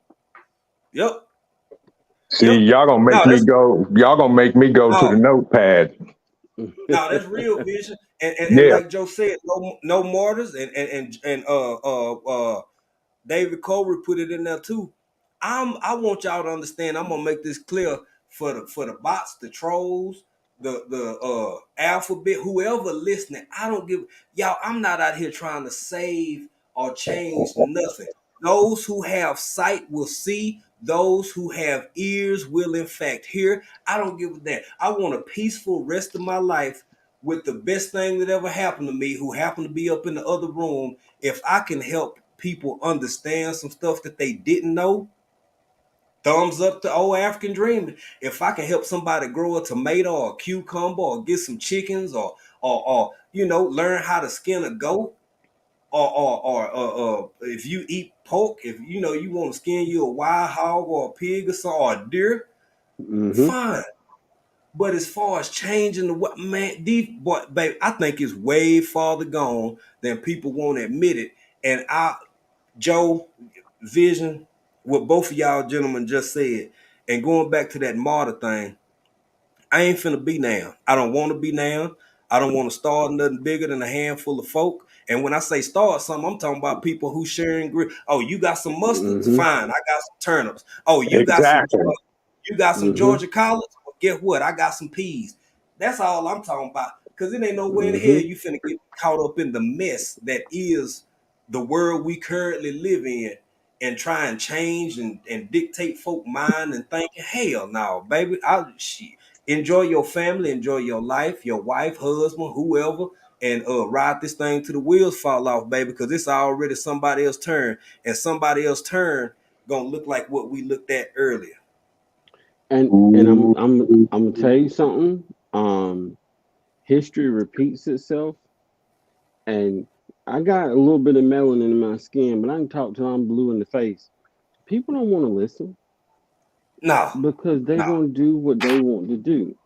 Yep. See, Yep. No, that's y'all gonna make me go to the no, notepad. no, that's real vision. And Yeah. like Joe said, no mortars and David Cobra put it in there too. I want y'all to understand. I'm gonna make this clear for the bots, the trolls, the alphabet, whoever listening. I don't give y'all. I'm not out here trying to save or change nothing. Those who have sight will see. Those who have ears will in fact hear. I don't give a damn. I want a peaceful rest of my life with the best thing that ever happened to me, who happened to be up in the other room. If I can help people understand some stuff that they didn't know, thumbs up to old African dreaming. If I can help somebody grow a tomato or a cucumber or get some chickens or you know, learn how to skin a goat or if you eat pork, if you know you want to skin you a wild hog or a pig or something or a deer, fine. But as far as changing the what, man, these boy, babe, I think it's way farther gone than people want to admit it. And Joe, Vision, what both of y'all gentlemen just said, and going back to that martyr thing, I ain't finna be now. I don't want to be now. I don't want to start nothing bigger than a handful of folk. And when I say start something, I'm talking about people who sharing grit. Oh, you got some mustards? Fine, I got some turnips. Oh, Exactly. you got some Georgia collards? Well, guess what? I got some peas. That's all I'm talking about. Cause it ain't no way in hell you finna get caught up in the mess that is the world we currently live in and try and change and dictate folk mind and thinking, hell no, baby. Enjoy your family, enjoy your life, your wife, husband, whoever, and ride this thing to the wheels fall off, baby, because it's already somebody else's turn, and somebody else's turn gonna look like what we looked at earlier. And I'm gonna tell you something. History repeats itself, and I got a little bit of melanin in my skin, but I can talk till I'm blue in the face. People don't want to listen. No. Because they're gonna do what they want to do.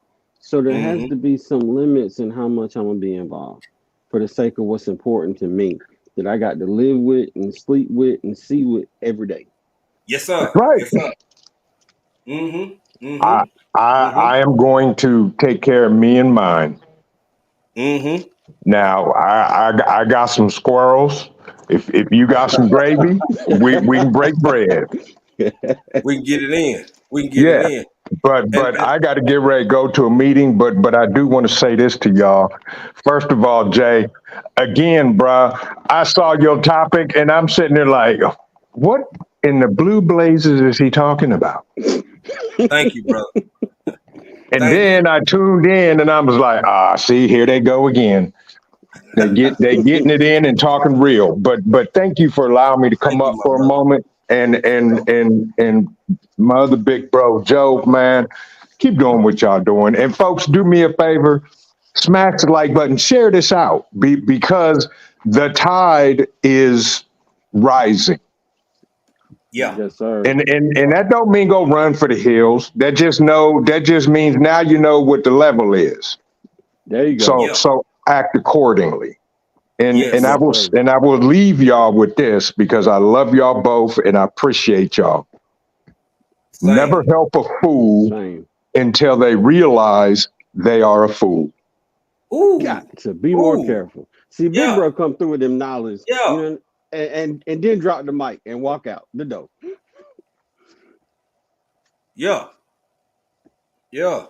So there has to be some limits in how much I'm gonna be involved for the sake of what's important to me that I got to live with and sleep with and see with every day. Yes, sir. Right. Yes, sir. I am going to take care of me and mine. Now I got some squirrels. If you got some gravy, we can break bread. We can get it in. We can get it Yeah. in. But I got to get ready to go to a meeting. But I do want to say this to y'all. First of all, Jay, again, bruh, I saw your topic and I'm sitting there like, what in the blue blazes is he talking about? Thank you, brother. And then I tuned in and I was like, see, here they go again. They getting it in and talking real. But thank you for allowing me to come Thank you, up my for a brother. moment. And my other big bro, Joe, man, keep doing what y'all doing. And folks, do me a favor, smash the like button, share this out because the tide is rising. Yeah. Yes, sir. And that don't mean go run for the hills. That just means now you know what the level is. There you go. So act accordingly. And I Yes. will leave y'all with this because I love y'all both and I appreciate y'all. Never Same. help a fool until they realize they are a fool. Ooh. Got to be more careful. See, Big Yeah. Bro come through with them knowledge, Yeah. you know, and then drop the mic and walk out the door. Yeah. Yeah.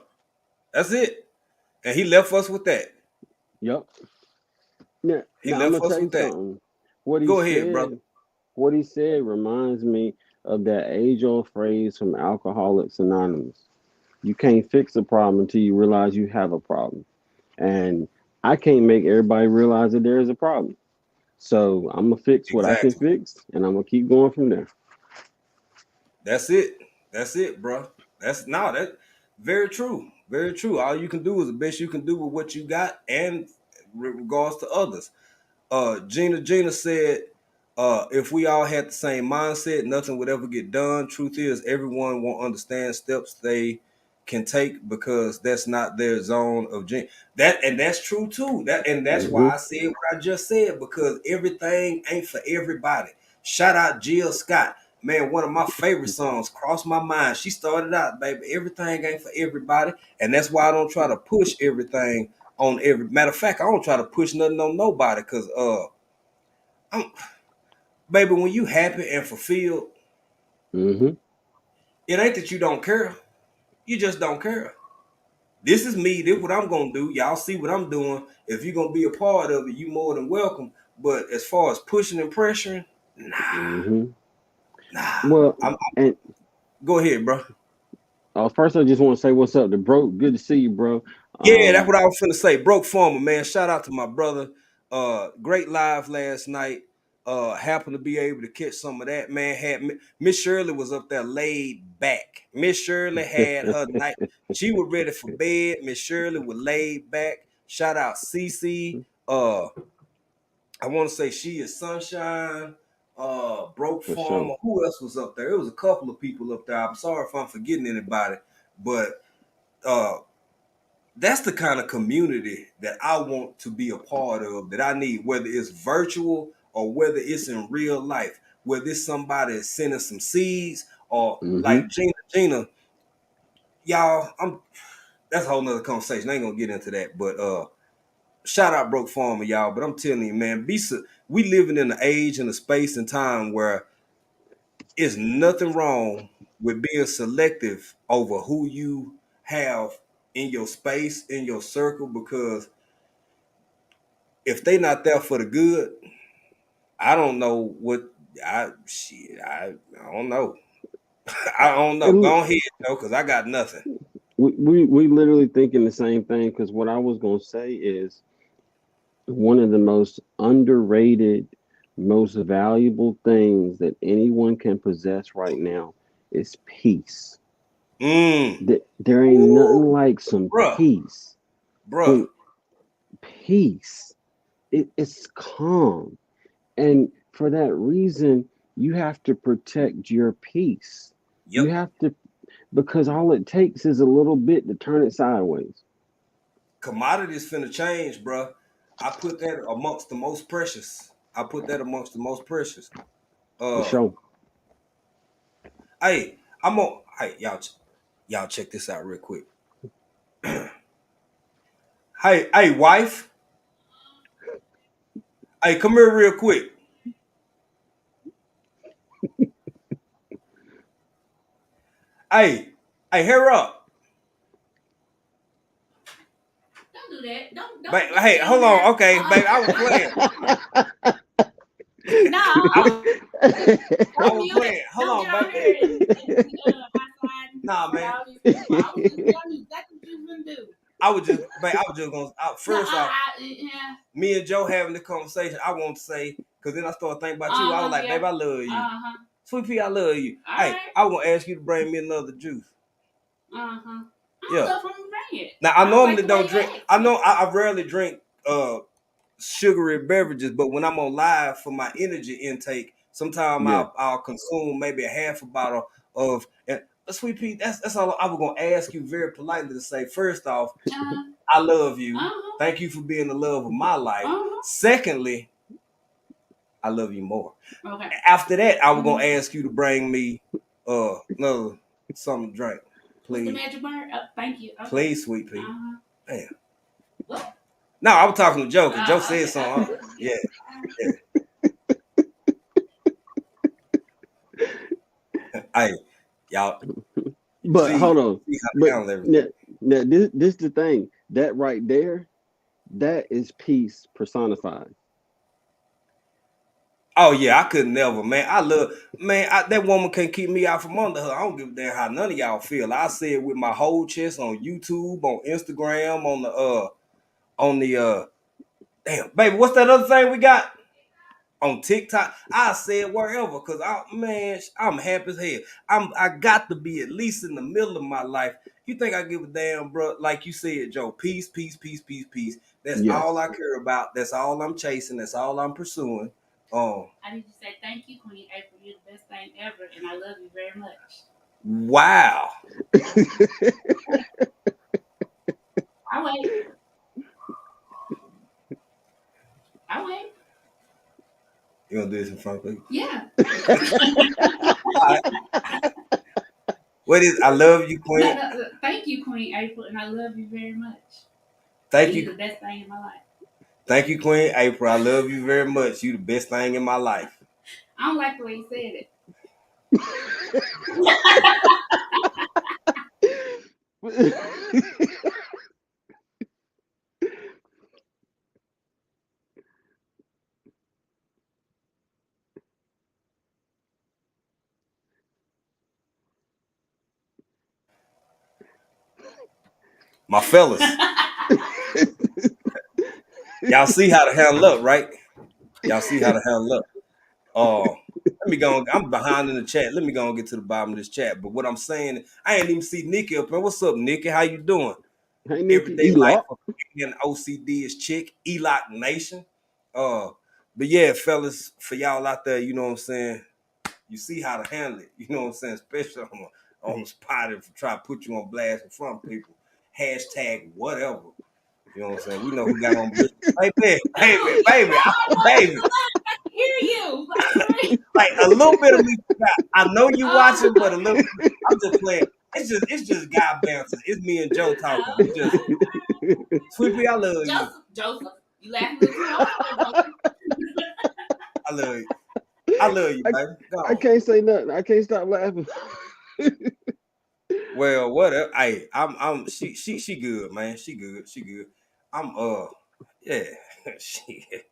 That's it. And he left us with that. Yep. Now, He I'm left gonna us tell you with that. something. Go ahead, brother. What he said reminds me of that age-old phrase from Alcoholics Anonymous. You can't fix a problem until you realize you have a problem. And I can't make everybody realize that there is a problem. So I'm gonna fix what I can Exactly. fix, and I'm gonna keep going from there. That's it. That's it, bro. That very true. Very true. All you can do is the best you can do with what you got and regards to others. Gina said, If we all had the same mindset, nothing would ever get done. Truth is, everyone won't understand steps they can take because that's not their zone of genius. That's true too. That's why I said what I just said, because everything ain't for everybody. Shout out Jill Scott. Man, one of my favorite songs, Cross My Mind. She started out, baby, everything ain't for everybody. And that's why I don't try to push everything on every matter of fact, I don't try to push nothing on nobody because I'm baby, when you happy and fulfilled, it ain't that you don't care. You just don't care. This is me. This is what I'm gonna do. Y'all see what I'm doing. If you're gonna be a part of it, you more than welcome. But as far as pushing and pressuring, nah. Well, and go ahead, bro. First, I just want to say what's up to Bro. Good to see you, bro. Yeah, that's what I was finna say. Broke Farmer, man. Shout out to my brother. Great live last night. Happened to be able to catch some of that. Man, had Miss Shirley was up there laid back. Miss Shirley had her night. She was ready for bed. Miss Shirley was laid back. Shout out CC. I want to say She Is Sunshine. Broke For Farmer. sure. Who else was up there? It was a couple of people up there. I'm sorry if I'm forgetting anybody, but that's the kind of community that I want to be a part of, that I need, whether it's virtual or whether it's in real life, whether it's somebody sending some seeds or like Gina, y'all, that's a whole nother conversation. I ain't gonna get into that, but shout out Broke Farmer, y'all. But I'm telling you, man, we living in an age and a space and time where it's nothing wrong with being selective over who you have in your space, in your circle, because if they not there for the good, I don't know what I don't know. I don't know. Go ahead though, because I got nothing. We literally thinking the same thing, because what I was gonna say is one of the most underrated, most valuable things that anyone can possess right now is peace. There ain't nothing like some peace. Bruh. Peace. It's calm. And for that reason, you have to protect your peace. Yep. You have to, because all it takes is a little bit to turn it sideways. Commodities finna change, bruh. I put that amongst the most precious. For sure. Hey, hey, y'all check this out real quick. Hey, wife. Hey, come here real quick. Hey, hair up. Don't do that. Don't Hey, hold on. Okay, baby, I was playing. No. I was playing. Hold on, baby. Nah, man. That's what you been do. I was just gonna first off, me and Joe having the conversation. I want to say, because then I started thinking about you. I was like, babe, I love you. Sweet Pea, I love you. Hey, I was gonna ask you to bring me another juice. Yeah. Now I normally don't drink. I know I rarely drink sugary beverages, but when I'm on live for my energy intake, sometimes I'll consume maybe a half a bottle of. And Sweet Pea, that's all I was gonna ask you very politely to say. First off, I love you. Thank you for being the love of my life. Secondly, I love you more. Okay. After that, I was gonna ask you to bring me another something to drink, please. What's the magic word? Thank you. Okay. Please, Sweet Pea. Damn. What? No, I was talking to Joe, because Joe said something. Yeah. Hey, y'all. But hold on. But now this the thing. That right there, that is peace personified. Oh yeah, I could never, man. That woman can't keep me out from under her. I don't give a damn how none of y'all feel. I say it with my whole chest on YouTube, on Instagram, on the damn baby. What's that other thing we got? On TikTok, I say it wherever, because I'm happy as hell. I got to be at least in the middle of my life. You think I give a damn, bro? Like you said, Joe, peace, peace, peace, peace, peace. That's all I care about. That's all I'm chasing. That's all I'm pursuing. I need to say thank you, Queen April. You're the best thing ever, and I love you very much. Wow. I wait. I wait. You gonna do this in front of me? Yeah. What is? I love you, Queen. No, thank you, Queen April, and I love you very much. Thank You're you. the best thing in my life. Thank you, Queen April. I love you very much. You the best thing in my life. I don't like the way you said it. My fellas. Y'all see how to handle up, right? Y'all see how to handle up. Let me go. I'm behind in the chat. Let me go and get to the bottom of this chat. But what I'm saying, I ain't even see Nikki up there. What's up, Nikki? How you doing? Hey, Nikki. Everyday life of and OCD is chick. ELOC Nation. But yeah, fellas, for y'all out there, you know what I'm saying. You see how to handle it. You know what I'm saying, especially on the spot if try to put you on blast in front of people. Hashtag whatever. You know what I'm saying? We know who got on baby. Baby. I hear you. Like a little bit of me. I know you watching, but a little. I'm just playing. It's just guy bounces. It's me and Joe talking. We just Sweepy, I love you. Joseph, you laughing too hard. I love you. I love you, baby. I can't say nothing. I can't stop laughing. Well, whatever. I'm she good, man. She good. I'm yeah. Shit.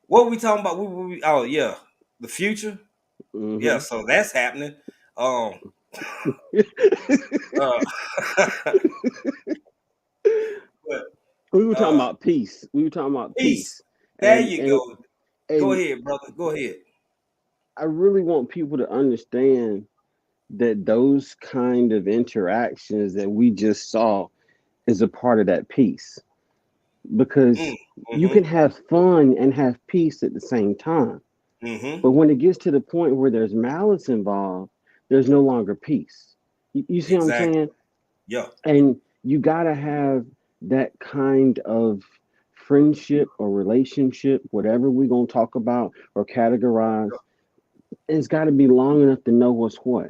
What we talking about? Oh yeah, the future. Mm-hmm. Yeah, so that's happening. uh, we were talking about peace. We were talking about peace. There you go. Go ahead, brother. Go ahead. I really want people to understand that those kind of interactions that we just saw is a part of that peace. Because you can have fun and have peace at the same time. But when it gets to the point where there's malice involved, there's no longer peace. You see what I'm saying? Yeah. And you got to have that kind of friendship or relationship, whatever we're going to talk about or categorize. It's got to be long enough to know what's what,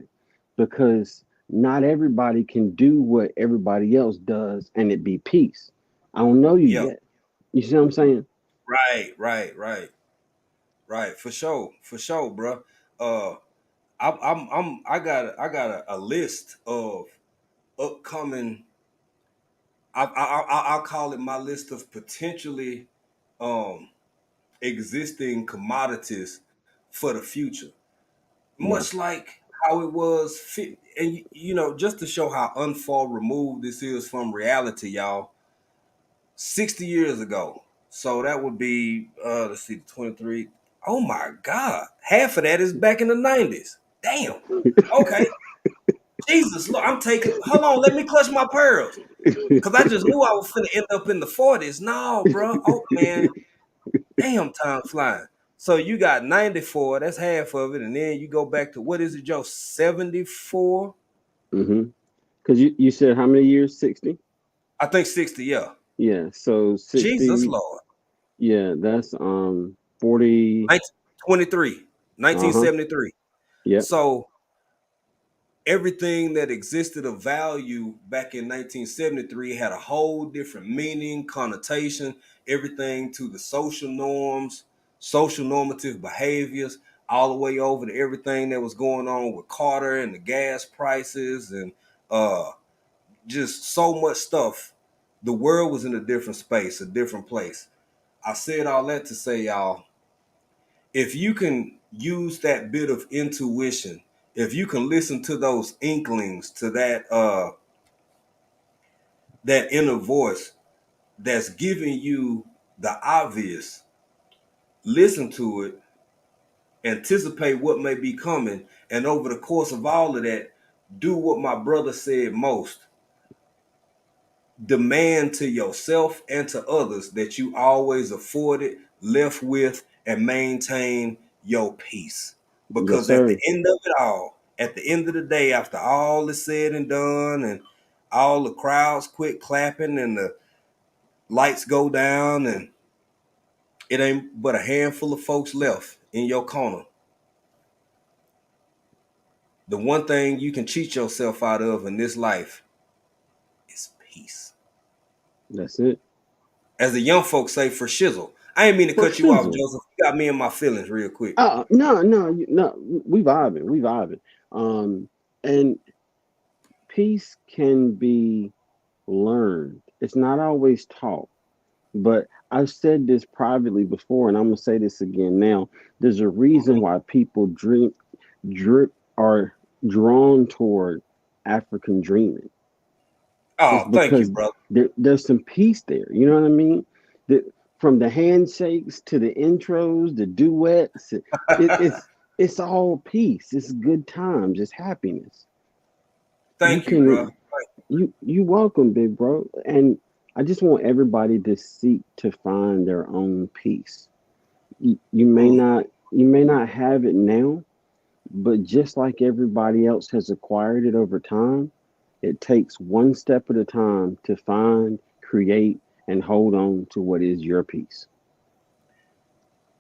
because not everybody can do what everybody else does and it be peace. I don't know you yet. You see what I'm saying? Right. For sure, bro. I got a list of upcoming. I'll call it my list of potentially existing commodities for the future. Much like how it was fit, and you know, just to show how unfar removed this is from reality, y'all. 60 years ago. So that would be let's see, 23. Oh my God. Half of that is back in the 90s. Damn. Okay. Jesus, look, I'm taking hold on, let me clutch my pearls. Cause I just knew I was finna end up in the 40s. No, bro. Oh man. Damn, time flying. So you got 94, that's half of it, and then you go back to what is it, Joe? 74? Mm-hmm. Because you said how many years? 60? I think 60, yeah. Yeah, so 60. Jesus Lord. Yeah, that's 40. 1973. Yeah. So everything that existed of value back in 1973 had a whole different meaning, connotation, everything to the social norms, social normative behaviors, all the way over to everything that was going on with Carter and the gas prices and just so much stuff. The world was in a different space, a different place. I said all that to say, y'all, if you can use that bit of intuition, if you can listen to those inklings, to that inner voice that's giving you the obvious, listen to it, anticipate what may be coming, and over the course of all of that, do what my brother said most. Demand to yourself and to others that you always afforded left with, and maintain your peace. Yes, Because at the sir. end of it all, at the end of the day, after all is said and done, and all the crowds quit clapping and the lights go down, and it ain't but a handful of folks left in your corner, the one thing you can cheat yourself out of in this life is peace. That's it. As the young folks say, for shizzle. I ain't mean to For cut you off, shizzle. Joseph. You got me in my feelings real quick. No. We vibing. And peace can be learned. It's not always taught. But I've said this privately before, and I'm gonna say this again now. There's a reason why people are drawn toward African dreaming. It's Oh, thank you, because brother. there's some peace there. You know what I mean? From the handshakes to the intros, the duets, it's all peace. It's good times. It's happiness. Thank you, bro. You welcome, big bro. And I just want everybody to seek to find their own peace. You may not have it now, but just like everybody else has acquired it over time, it takes one step at a time to find, create, and hold on to what is your peace.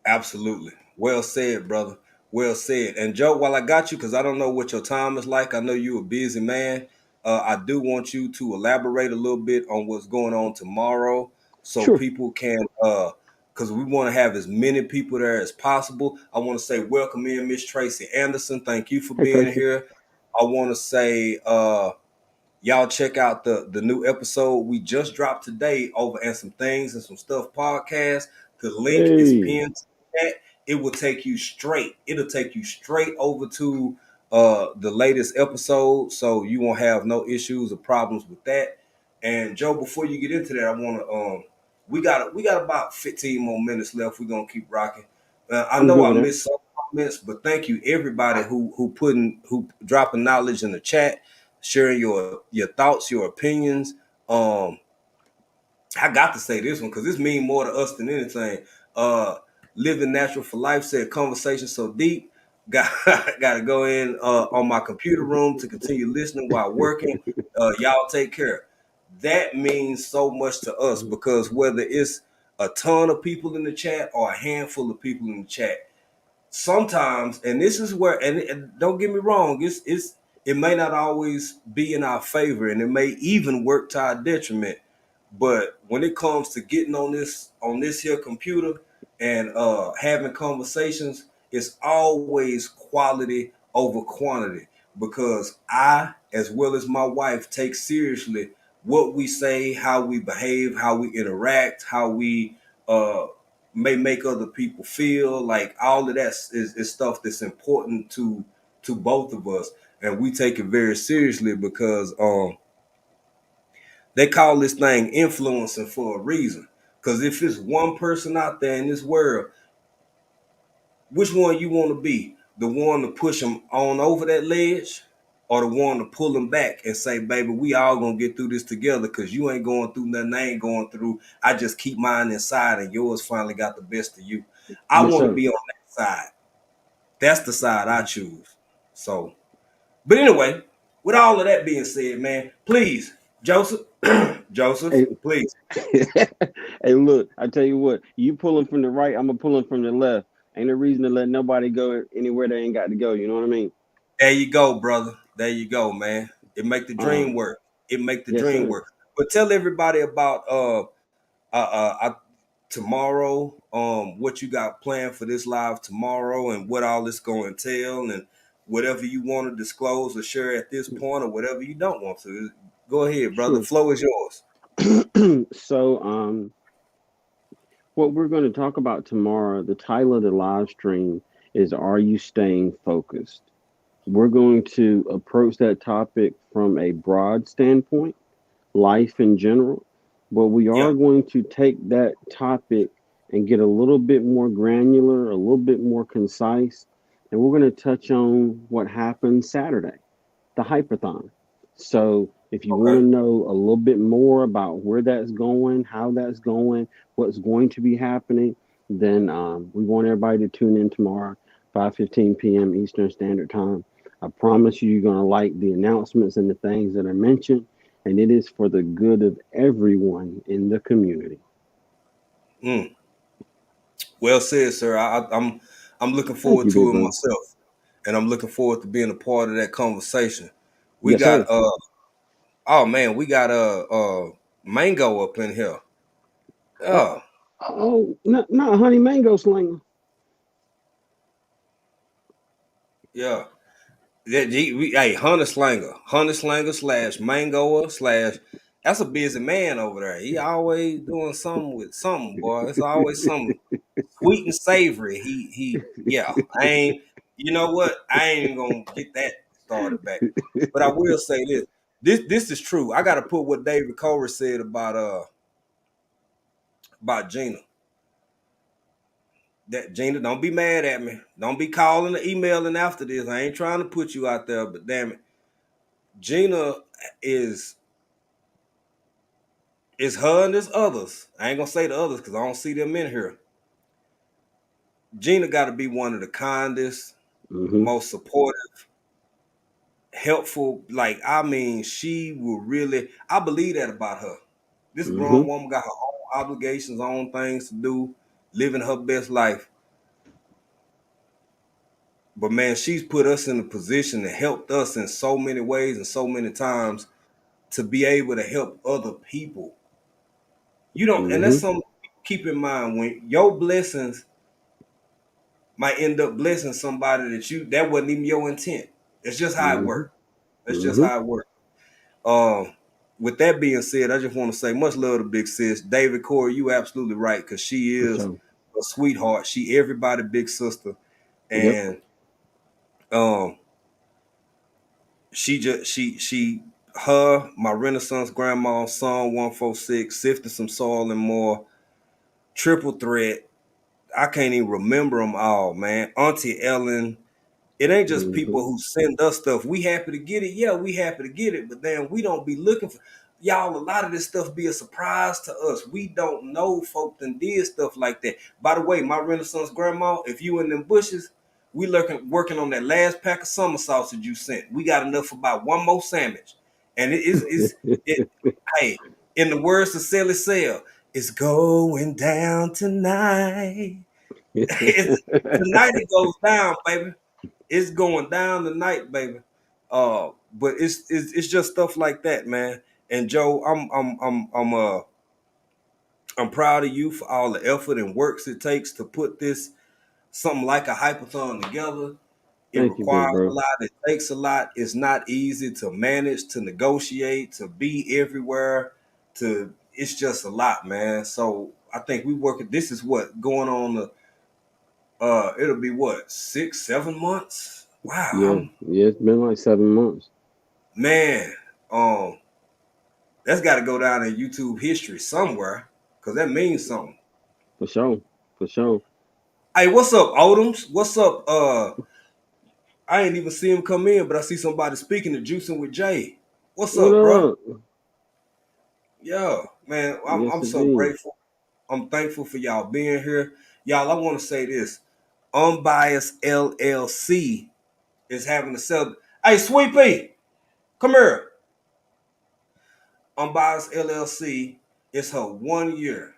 Absolutely. Well said, brother. Well said. And Joe, while I got you, because I don't know what your time is like, I know you're a busy man. I do want you to elaborate a little bit on what's going on tomorrow so Sure. people can, because we want to have as many people there as possible. I want to say welcome in Miss Tracy Anderson. Thank you for Hey, being Tracy. here. I want to say, y'all check out the new episode we just dropped today over and some things and some stuff podcast. The link is Hey. pinned to that. It will take you straight. It'll take you straight over to the latest episode, so you won't have no issues or problems with that. And Joe, before you get into that, I want to we got about 15 more minutes left. We're gonna keep rocking. I I'm know good I with that. missed some comments, but thank you everybody who dropping knowledge in the chat, sharing your thoughts, your opinions. I got to say this one because this means more to us than anything. Living Natural for Life said conversation so deep. Got to go in on my computer room to continue listening while working. Y'all take care. That means so much to us because whether it's a ton of people in the chat or a handful of people in the chat, sometimes, and this is where, and don't get me wrong, it may not always be in our favor, and it may even work to our detriment. But when it comes to getting on this here computer and having conversations, it's always quality over quantity because I, as well as my wife, take seriously what we say, how we behave, how we interact, how we may make other people feel. Like all of that is stuff that's important to both of us, and we take it very seriously because they call this thing influencing for a reason. Because if it's one person out there in this world, which one you want to be? The one to push them on over that ledge, or the one to pull them back and say, baby, we all gonna get through this together because you ain't going through nothing I ain't going through. I just keep mine inside and yours finally got the best of you. I Yes, want to sir. be on that side. That's the side I choose. So, but anyway, with all of that being said, man, please, Joseph, Joseph, Hey, please. hey, look, I tell you what, you pulling from the right, I'm gonna pull from the left. Ain't no reason to let nobody go anywhere they ain't got to go. You know what I mean? There you go, brother. There you go, man. It make the dream Um, work. It make the yes, dream sir. work. But tell everybody about tomorrow, what you got planned for this live tomorrow and what all this going to entail and whatever you want to disclose or share at this point or whatever you don't want to. Go ahead, brother. Sure. Flow is yours. So, what we're going to talk about tomorrow, the title of the live stream is Are You Staying Focused? We're going to approach that topic from a broad standpoint, life in general, but we Yep. are going to take that topic and get a little bit more granular, a little bit more concise, and we're going to touch on what happened Saturday, the Hyperthon. So if you want to Okay. know a little bit more about where that's going, how that's going, what's going to be happening, then we want everybody to tune in tomorrow, 5:15 p.m. Eastern Standard Time. I promise you, you're going to like the announcements and the things that are mentioned, and it is for the good of everyone in the community. Well said, sir. I'm looking forward to it myself, and I'm looking forward to being a part of that conversation. We got oh man, we got Mango up in here. Not Honey Mango Slinger. Yeah. Hey, Hunter Slanger / Mangoer / that's a busy man over there. He always doing something with something, boy. It's always something sweet and savory. Yeah. You know what? I ain't even gonna get that started back. But I will say this. This is true. I gotta put what David Corey said about Gina. That Gina, don't be mad at me. Don't be calling or emailing after this. I ain't trying to put you out there, but damn it. Gina is her and there's others. I ain't gonna say the others because I don't see them in here. Gina got to be one of the kindest, most supportive, helpful. Like, I mean, she will really, I believe that about her. This grown woman got her own obligations, own things to do, living her best life. But man, she's put us in a position to help us in so many ways and so many times to be able to help other people. You don't, and that's something to keep in mind when your blessings might end up blessing somebody that wasn't even your intent. It's just how it worked. That's just how it worked. With that being said, I just want to say much love to Big Sis. David Corey, you absolutely right, because she is a sweetheart. She everybody big sister. And my Renaissance grandma, Psalm 146, Sifting Some Soil and More, Triple Threat. I can't even remember them all, man. Auntie Ellen. It ain't just people who send us stuff. We happy to get it. Yeah, we happy to get it. But then we don't be looking for y'all. A lot of this stuff be a surprise to us. We don't know folk that did stuff like that. By the way, my Renaissance grandma, if you in them bushes, we working on that last pack of summer sausage you sent. We got enough for about one more sandwich. And hey, in the words of Sally Sell, it's going down tonight. Tonight it goes down, baby. It's going down tonight, baby. But it's just stuff like that, man. And Joe, I'm proud of you for all the effort and works it takes to put this something like a hypathon together. It requires a lot. It takes a lot. It's not easy to manage, to negotiate, to be everywhere. It's just a lot, man. So I think we work. This is what going on. It'll be what 6-7 months. Wow. Yeah, it's been like 7 months. Man, that's got to go down in YouTube history somewhere because that means something. For sure. Hey, what's up, Odoms? What's up? I ain't even see him come in, but I see somebody speaking to Juicing with Jay. What's up, bro? Yeah, man, I'm so grateful. I'm thankful for y'all being here. Y'all, I want to say this. Unbiased LLC is having a cell. Hey, Sweet Pea, come here. Unbiased LLC is her 1 year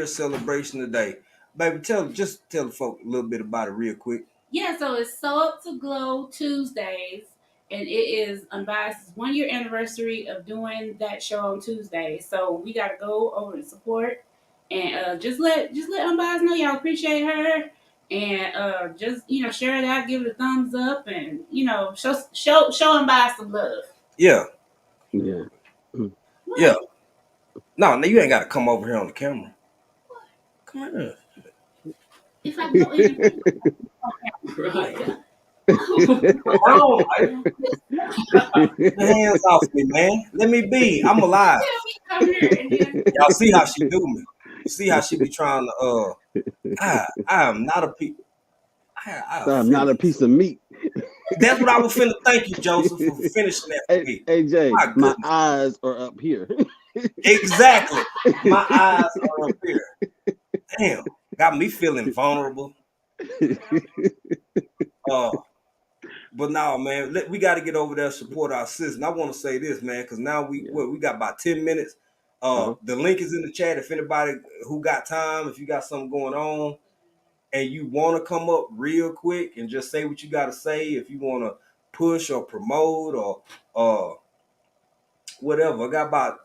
celebration today. Baby, just tell the folk a little bit about it real quick. Yeah, so it's Sew Up to Glow Tuesdays, and it is Unbiased's 1 year anniversary of doing that show on Tuesday. So we gotta go over and support, and just let Unbiased know y'all appreciate her, and just share it out, give it a thumbs up, and show Unbiased some love. Yeah. No, you ain't got to come over here on the camera. Come here. If I go in, hands off me, man. Let me be. I'm alive. Y'all see how she do me. You see how she be trying to I am not a piece. I'm not a piece of meat. That's what I was finna. Thank you, Joseph, for finishing that for me. Hey Jay, my eyes are up here. Exactly. My eyes are up here. Damn, got me feeling vulnerable. But now, man, we got to get over there, support our sisters. I want to say this, man, because now we got about 10 minutes. The link is in the chat. If anybody who got time, if you got something going on and you want to come up real quick and just say what you got to say, if you want to push or promote or whatever. I got about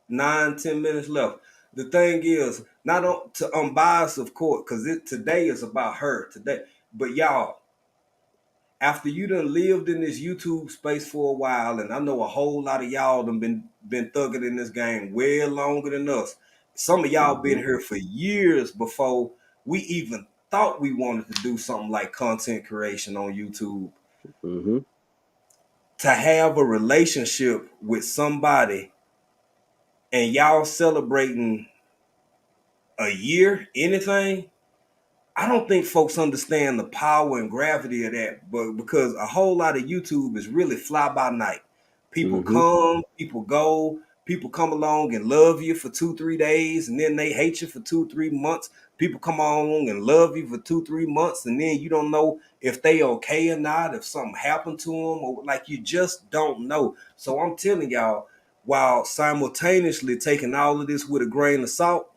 9-10 minutes left. The thing is, not to unbias, of course, because today is about her today. But y'all, after you done lived in this YouTube space for a while, and I know a whole lot of y'all done been thugging in this game way longer than us. Some of y'all been here for years before we even thought we wanted to do something like content creation on YouTube. To have a relationship with somebody and y'all celebrating a year, anything, I don't think folks understand the power and gravity of that, but because a whole lot of YouTube is really fly by night. People come, people go, people come along and love you for 2-3 days, and then they hate you for 2-3 months. People come along and love you for 2-3 months, and then you don't know if they okay or not, if something happened to them, or like you just don't know. So I'm telling y'all, while simultaneously taking all of this with a grain of salt,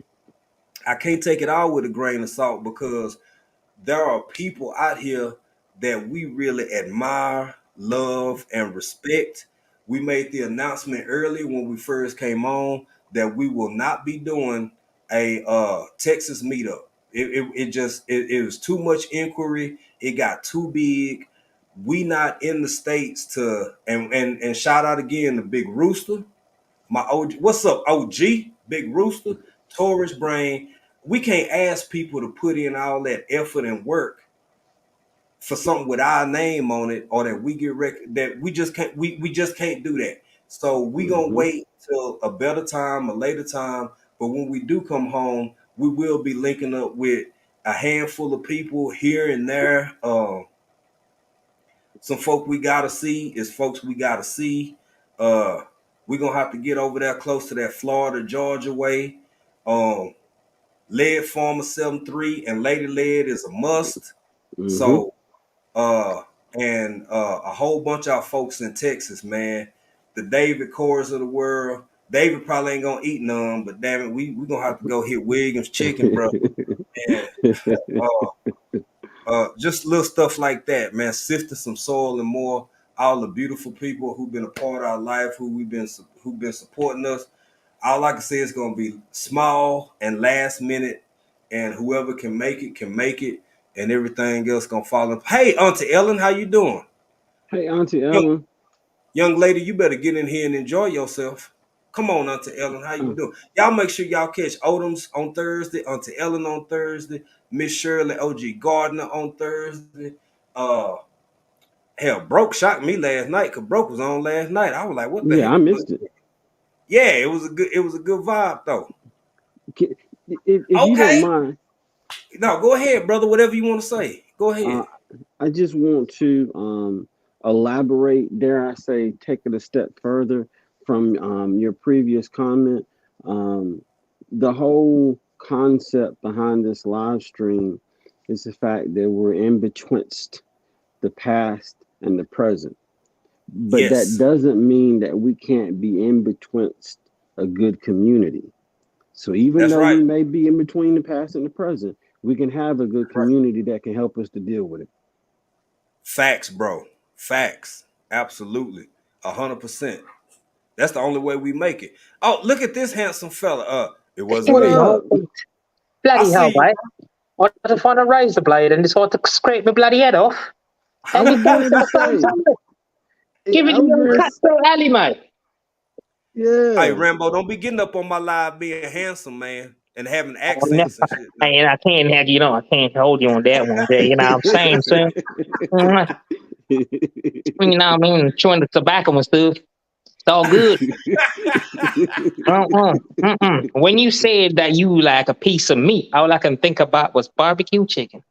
I can't take it all with a grain of salt because there are people out here that we really admire, love, and respect. We made the announcement early when we first came on that we will not be doing a Texas meetup. It was too much inquiry. It got too big. We not in the States to and shout out again to Big Rooster. My OG, what's up, OG? Big Rooster, Taurus Brain. We can't ask people to put in all that effort and work for something with our name on it, or that we get that we just can't. We just can't do that. So we gonna wait till a better time, a later time. But when we do come home, we will be linking up with a handful of people here and there. Some folk we gotta see is folks we gotta see. We're gonna have to get over there close to that Florida, Georgia way. Lead Farmer 7-3 and Lady Lead is a must. So and a whole bunch of our folks in Texas, man. The David Cores of the world. David probably ain't gonna eat none, but damn it, we gonna have to go hit Williams Chicken, bro. And just little stuff like that, man. Sifting some soil and more. All the beautiful people who've been a part of our life, who've been supporting us. All I can say is going to be small and last minute, and whoever can make it, and everything else going to fall in. Hey, Auntie Ellen, how you doing? Hey, Auntie Ellen. Young lady, you better get in here and enjoy yourself. Come on, Auntie Ellen, how you doing? Y'all make sure y'all catch Odoms on Thursday, Auntie Ellen on Thursday, Miss Shirley OG Gardner on Thursday. Hell, Broke shocked me last night because Broke was on last night. I was like, what the hell? I missed it. Yeah, it was a good vibe though. If you don't mind. No, go ahead, brother. Whatever you want to say. Go ahead. I just want to elaborate, dare I say, take it a step further from your previous comment. The whole concept behind this live stream is the fact that we're in betwixt the past and the present. But that doesn't mean that we can't be in betwixt a good community. So even though we may be in between the past and the present, we can have a good community that can help us to deal with it. Facts, bro. Facts. Absolutely. 100%. That's the only way we make it. Oh, look at this handsome fella. It wasn't me. Bloody hell, mate. I had to find a razor blade and decided to scrape my bloody head off. And you doing the same time. Giving you a cutthroat alley, mate. Yeah. Hey, Rambo, don't be getting up on my live being handsome, man, and having accents and shit. Man, I can't have you know, I can't hold you on that one there. You know what I'm saying, son? You know what I mean? Chewing the tobacco and stuff. It's all good. When you said that you like a piece of meat, all I can think about was barbecue chicken.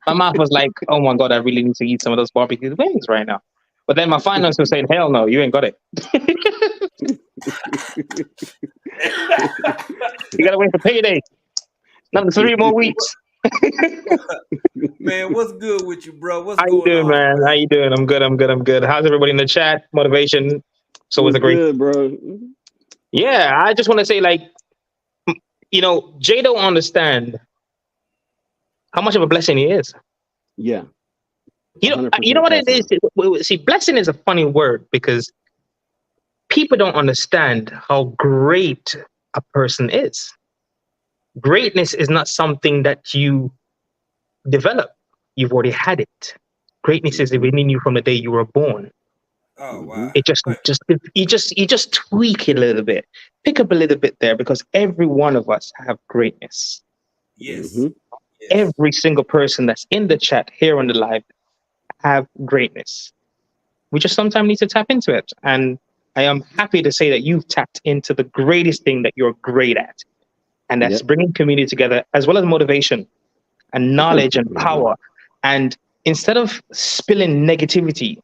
My mouth was like, oh my God, I really need to eat some of those barbecue wings right now. But then my finance was saying, hell no, you ain't got it. You gotta wait for payday. Another 3 more weeks. Man, what's good with you, bro? What's How you going doing, on, man? How you doing? I'm good. How's everybody in the chat? Motivation. So was a great. Good, bro. Yeah, I just want to say, like, Jay don't understand how much of a blessing he is. Yeah. You know what it is? See, blessing is a funny word because people don't understand how great a person is. Greatness is not something that you develop. You've already had it. Greatness is within you from the day you were born. Oh wow! It you just tweak it a little bit, pick up a little bit there, because every one of us have greatness. Yes. Every single person that's in the chat here on the live have greatness. We just sometimes need to tap into it, and I am happy to say that you've tapped into the greatest thing that you're great at, and that's bringing community together, as well as motivation and knowledge and power. And instead of spilling negativity,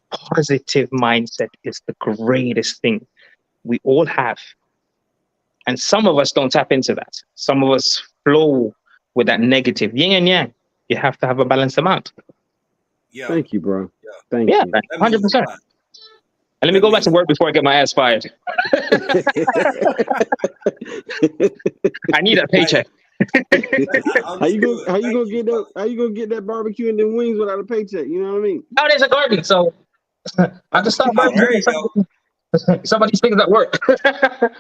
positive mindset is the greatest thing we all have. And some of us don't tap into that. Some of us flow with that negative yin and yang. You have to have a balanced amount. Yeah. Thank you, bro. Thank you. 100%. And let me go back to work before I get my ass fired. I need a paycheck. How you gonna get that barbecue and them wings without a paycheck? You know what I mean? Oh, there's a garden, so I can start barbecuing some of these things at work.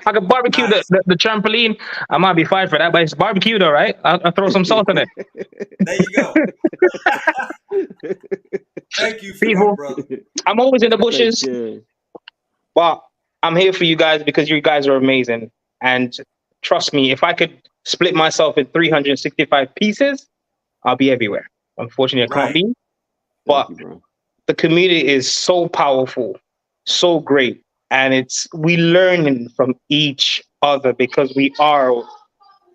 I could barbecue the trampoline. I might be fired for that, but it's barbecued, all right? I'll throw some salt in it. There you go. Thank you for people, that, brother. I'm always in the bushes. But I'm here for you guys because you guys are amazing. And trust me, if I could split myself in 365 pieces, I'll be everywhere. Unfortunately, I can't be. But the community is so powerful, so great. And we learning from each other because we are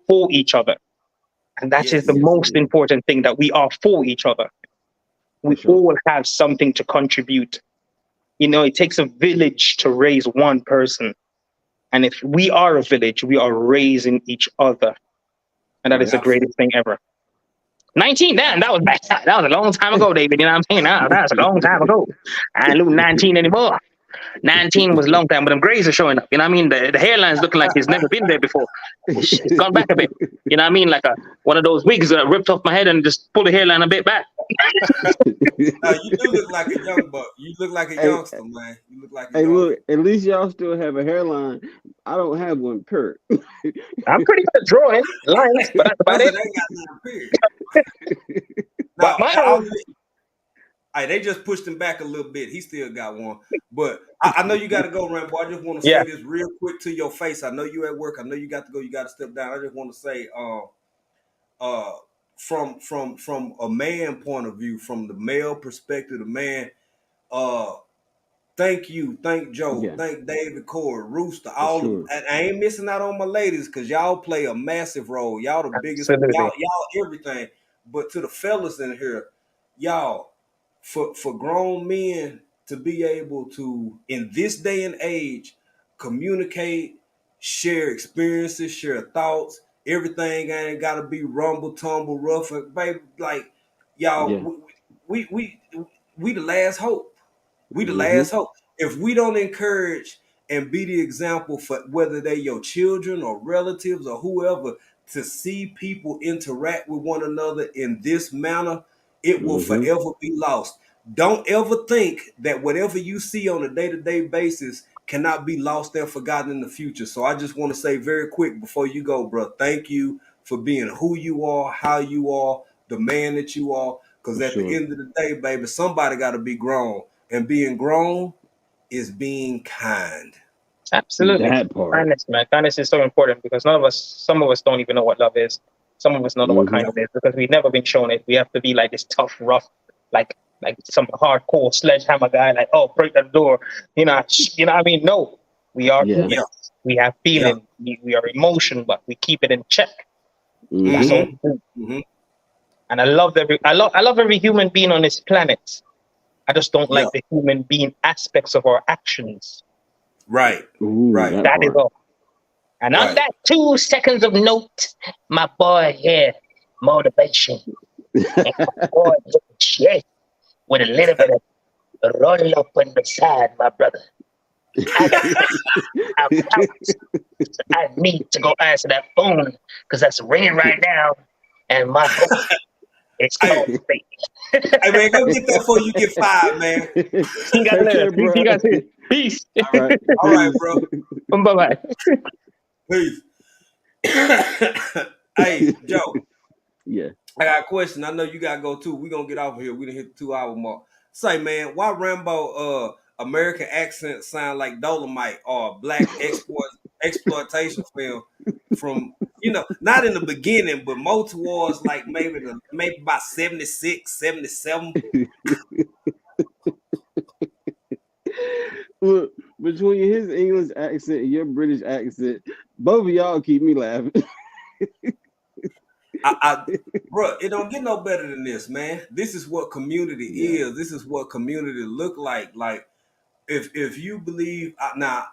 for each other. And that is the most important thing, that we are for each other. We all have something to contribute. It takes a village to raise one person. And if we are a village, we are raising each other. And that is the greatest thing ever. 19, damn, that was a long time ago, David. You know what I'm saying? That was a long time ago. I ain't losing 19 anymore. 19 was a long time, but them grays are showing up. You know what I mean? The hairline's looking like it's never been there before. It's gone back a bit. You know what I mean? Like one of those wigs that ripped off my head and just pulled the hairline a bit back. You do look like a young buck. You look like a youngster, man. You look like a youngster. Look, at least y'all still have a hairline. I don't have one, period. I'm pretty good at drawing lines, but that's about it. Now, they just pushed him back a little bit. He still got one. But I know you got to go, Rambo. I just want to say this real quick to your face. I know you at work. I know you got to go. You got to step down. I just want to say, from a man point of view, from the male perspective, the man, thank you, thank Joe, thank David, Corey, Rooster, all. I ain't missing out on my ladies because y'all play a massive role. Y'all the biggest. Y'all everything. But to the fellas in here, y'all, for grown men to be able to, in this day and age, communicate, share experiences, share thoughts. Everything ain't got to be rumble, tumble, rough, baby. Like y'all, we the last hope. We the last hope. If we don't encourage and be the example for whether they're your children or relatives or whoever, to see people interact with one another in this manner, it will forever be lost. Don't ever think that whatever you see on a day-to-day basis cannot be lost and forgotten in the future. So I just want to say very quick before you go, bro, thank you for being who you are, how you are, the man that you are. Because at the end of the day, baby, somebody got to be grown. And being grown is being kind. Absolutely. Kindness, man. Kindness is so important because some of us don't even know what love is. Some of us don't know what kindness is because we've never been shown it. We have to be like this tough, rough, like some hardcore sledgehammer guy, like, oh, break that door. You know what I mean? No, we are human. We have feeling. We are emotion, but we keep it in check. That's all. And I love every human being on this planet. I just don't like the human being aspects of our actions. Right. Right. That is all. And on that 2 seconds of note, my boy here, motivation. And my boy, chest with a little bit of roll up on the side, my brother. I need to go answer that phone because that's ringing right now. And my hope is called fate. Hey, man, go get that before you get fired, man. You got to You got to Peace. All right, bro. Bye-bye. Peace. Hey, Joe. Yeah. I got a question. I know you got to go too. We're going to get off of here. We done hit the 2-hour mark. Say, man, why Rambo American accent sound like Dolomite or black exploitation film from, not in the beginning, but more towards like maybe about 76, 77. Look, between his English accent and your British accent, both of y'all keep me laughing. Bro, it don't get no better than this, man. This is what community is. This is what community look like. Like, if you believe now,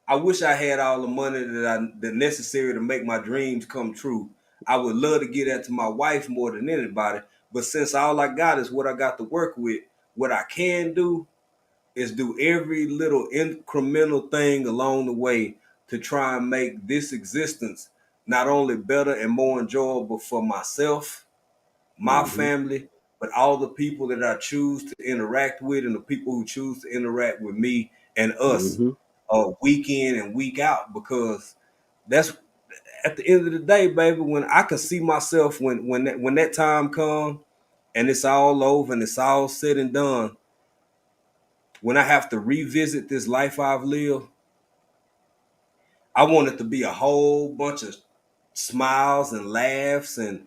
I wish I had all the money that necessary to make my dreams come true. I would love to give that to my wife more than anybody. But since all I got is what I got to work with, what I can do is do every little incremental thing along the way to try and make this existence not only better and more enjoyable for myself, my family, but all the people that I choose to interact with and the people who choose to interact with me and us week in and week out, because that's at the end of the day, baby, when I can see myself when that time comes and it's all over and it's all said and done, when I have to revisit this life I've lived, I want it to be a whole bunch of smiles and laughs and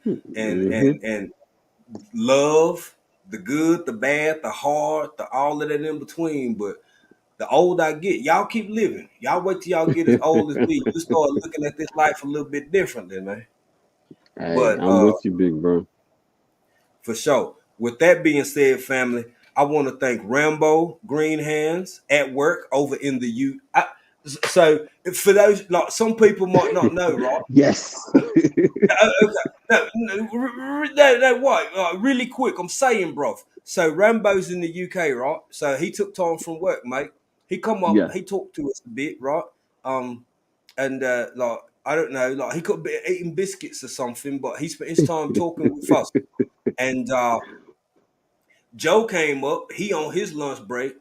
love, the good, the bad, the hard, the all of that in between. But the older I get, y'all keep living. Y'all wait till y'all get as old as me. You start looking at this life a little bit differently, man. Hey, But I'm with you, big bro. For sure. With that being said, family, I want to thank Rambo Green Hands at work over in the So for those, like some people might not know, right? Yes. No, what? Really quick, I'm saying, bro. So Rambo's in the UK, right? So he took time from work, mate. He come up, he talked to us a bit, right? And like I don't know, like he could be eating biscuits or something, but he spent his time talking with us. And Joe came up, he on his lunch break,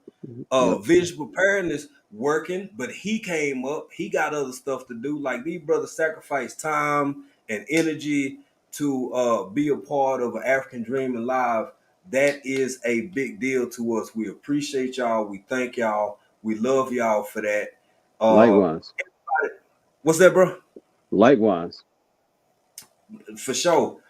visual preparedness working, but he came up, he got other stuff to do. Like these brothers sacrifice time and energy to be a part of an African Dream Alive. That is a big deal to us. We appreciate y'all. We thank y'all. We love y'all for that. Likewise. What's that, bro? Likewise. For sure.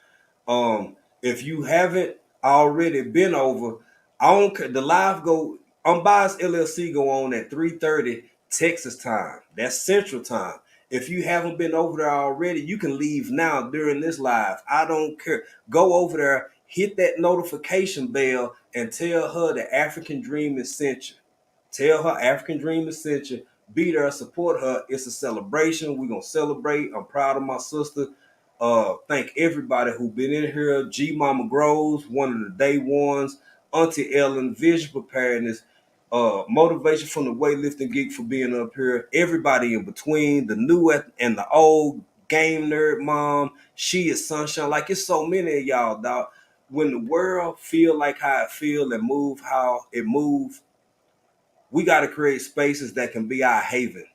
If you haven't already been over, I don't care. The live go Unbiased LLC go on at 3:30 Texas time. That's Central time. If you haven't been over there already, you can leave now during this live. I don't care. Go over there, hit that notification bell, and tell her the African Dream is sent you. Tell her African Dream is sent you. Be there, support her. It's a celebration. We're gonna celebrate. I'm proud of my sister. Thank everybody who been in here. G Mama Groves, one of the day ones. Auntie Ellen, Vision Preparedness, Motivation from the Weightlifting Geek for being up here. Everybody in between, the new and the old, Game Nerd Mom. She is Sunshine. Like it's so many of y'all, dog. When the world feel like how it feel and move how it move, we got to create spaces that can be our haven,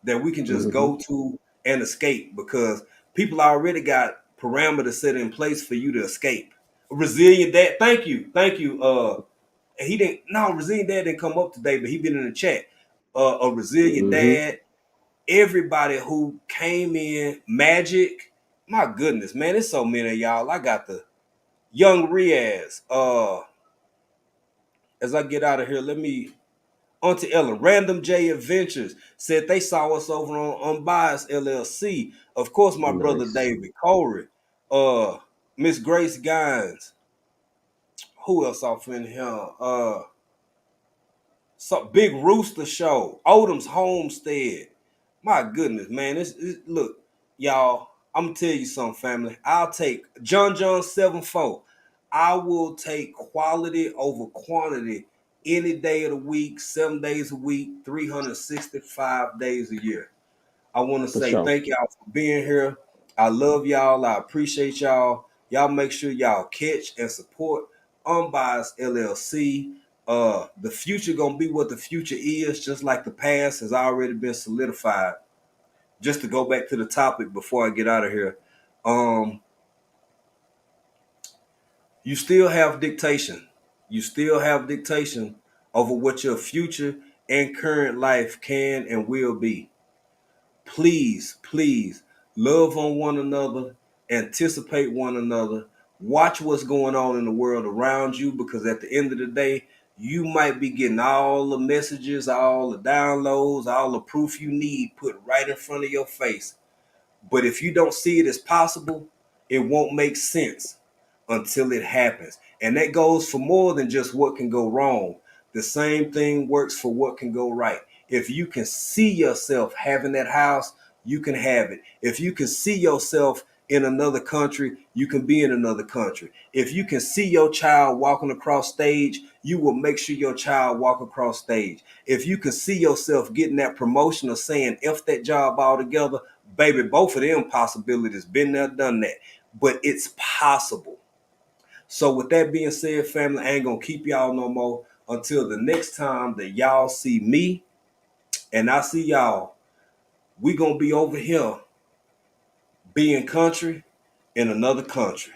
that we can just go to and escape, because people already got parameters set in place for you to escape. Resilient Dad, thank you. Resilient Dad didn't come up today, but he been in the chat. A Resilient Dad, everybody who came in, Magic, my goodness, man, there's so many of y'all. I got the Young Riaz. As I get out of here, let me Auntie Ellen, Random J Adventures said they saw us over on Unbiased LLC. Of course, my brother David Corey, Miss Grace Gines, Who else off in here? Some Big Rooster Show, Odom's Homestead. My goodness, man. Look, y'all, I'm gonna tell you something, family. I'll take John 7-4. I will take quality over quantity any day of the week, 7 days a week, 365 days a year. I want to For say sure. thank y'all for being here. I love y'all. I appreciate y'all. Y'all make sure y'all catch and support Unbiased LLC. The future gonna be what the future is, just like the past has already been solidified. Just to go back to the topic before I get out of here, you still have dictation. You still have dictation over what your future and current life can and will be. Please, please love on one another, anticipate one another, watch what's going on in the world around you, because at the end of the day, you might be getting all the messages, all the downloads, all the proof you need put right in front of your face. But if you don't see it as possible, it won't make sense until it happens. And that goes for more than just what can go wrong. The same thing works for what can go right. If you can see yourself having that house, you can have it. If you can see yourself in another country, you can be in another country. If you can see your child walking across stage, you will make sure your child walk across stage. If you can see yourself getting that promotion or saying F that job altogether, baby, both of them possibilities, been there, done that. But it's possible. So with that being said, family, I ain't gonna keep y'all no more until the next time that y'all see me and I see y'all. We gonna be over here being country in another country.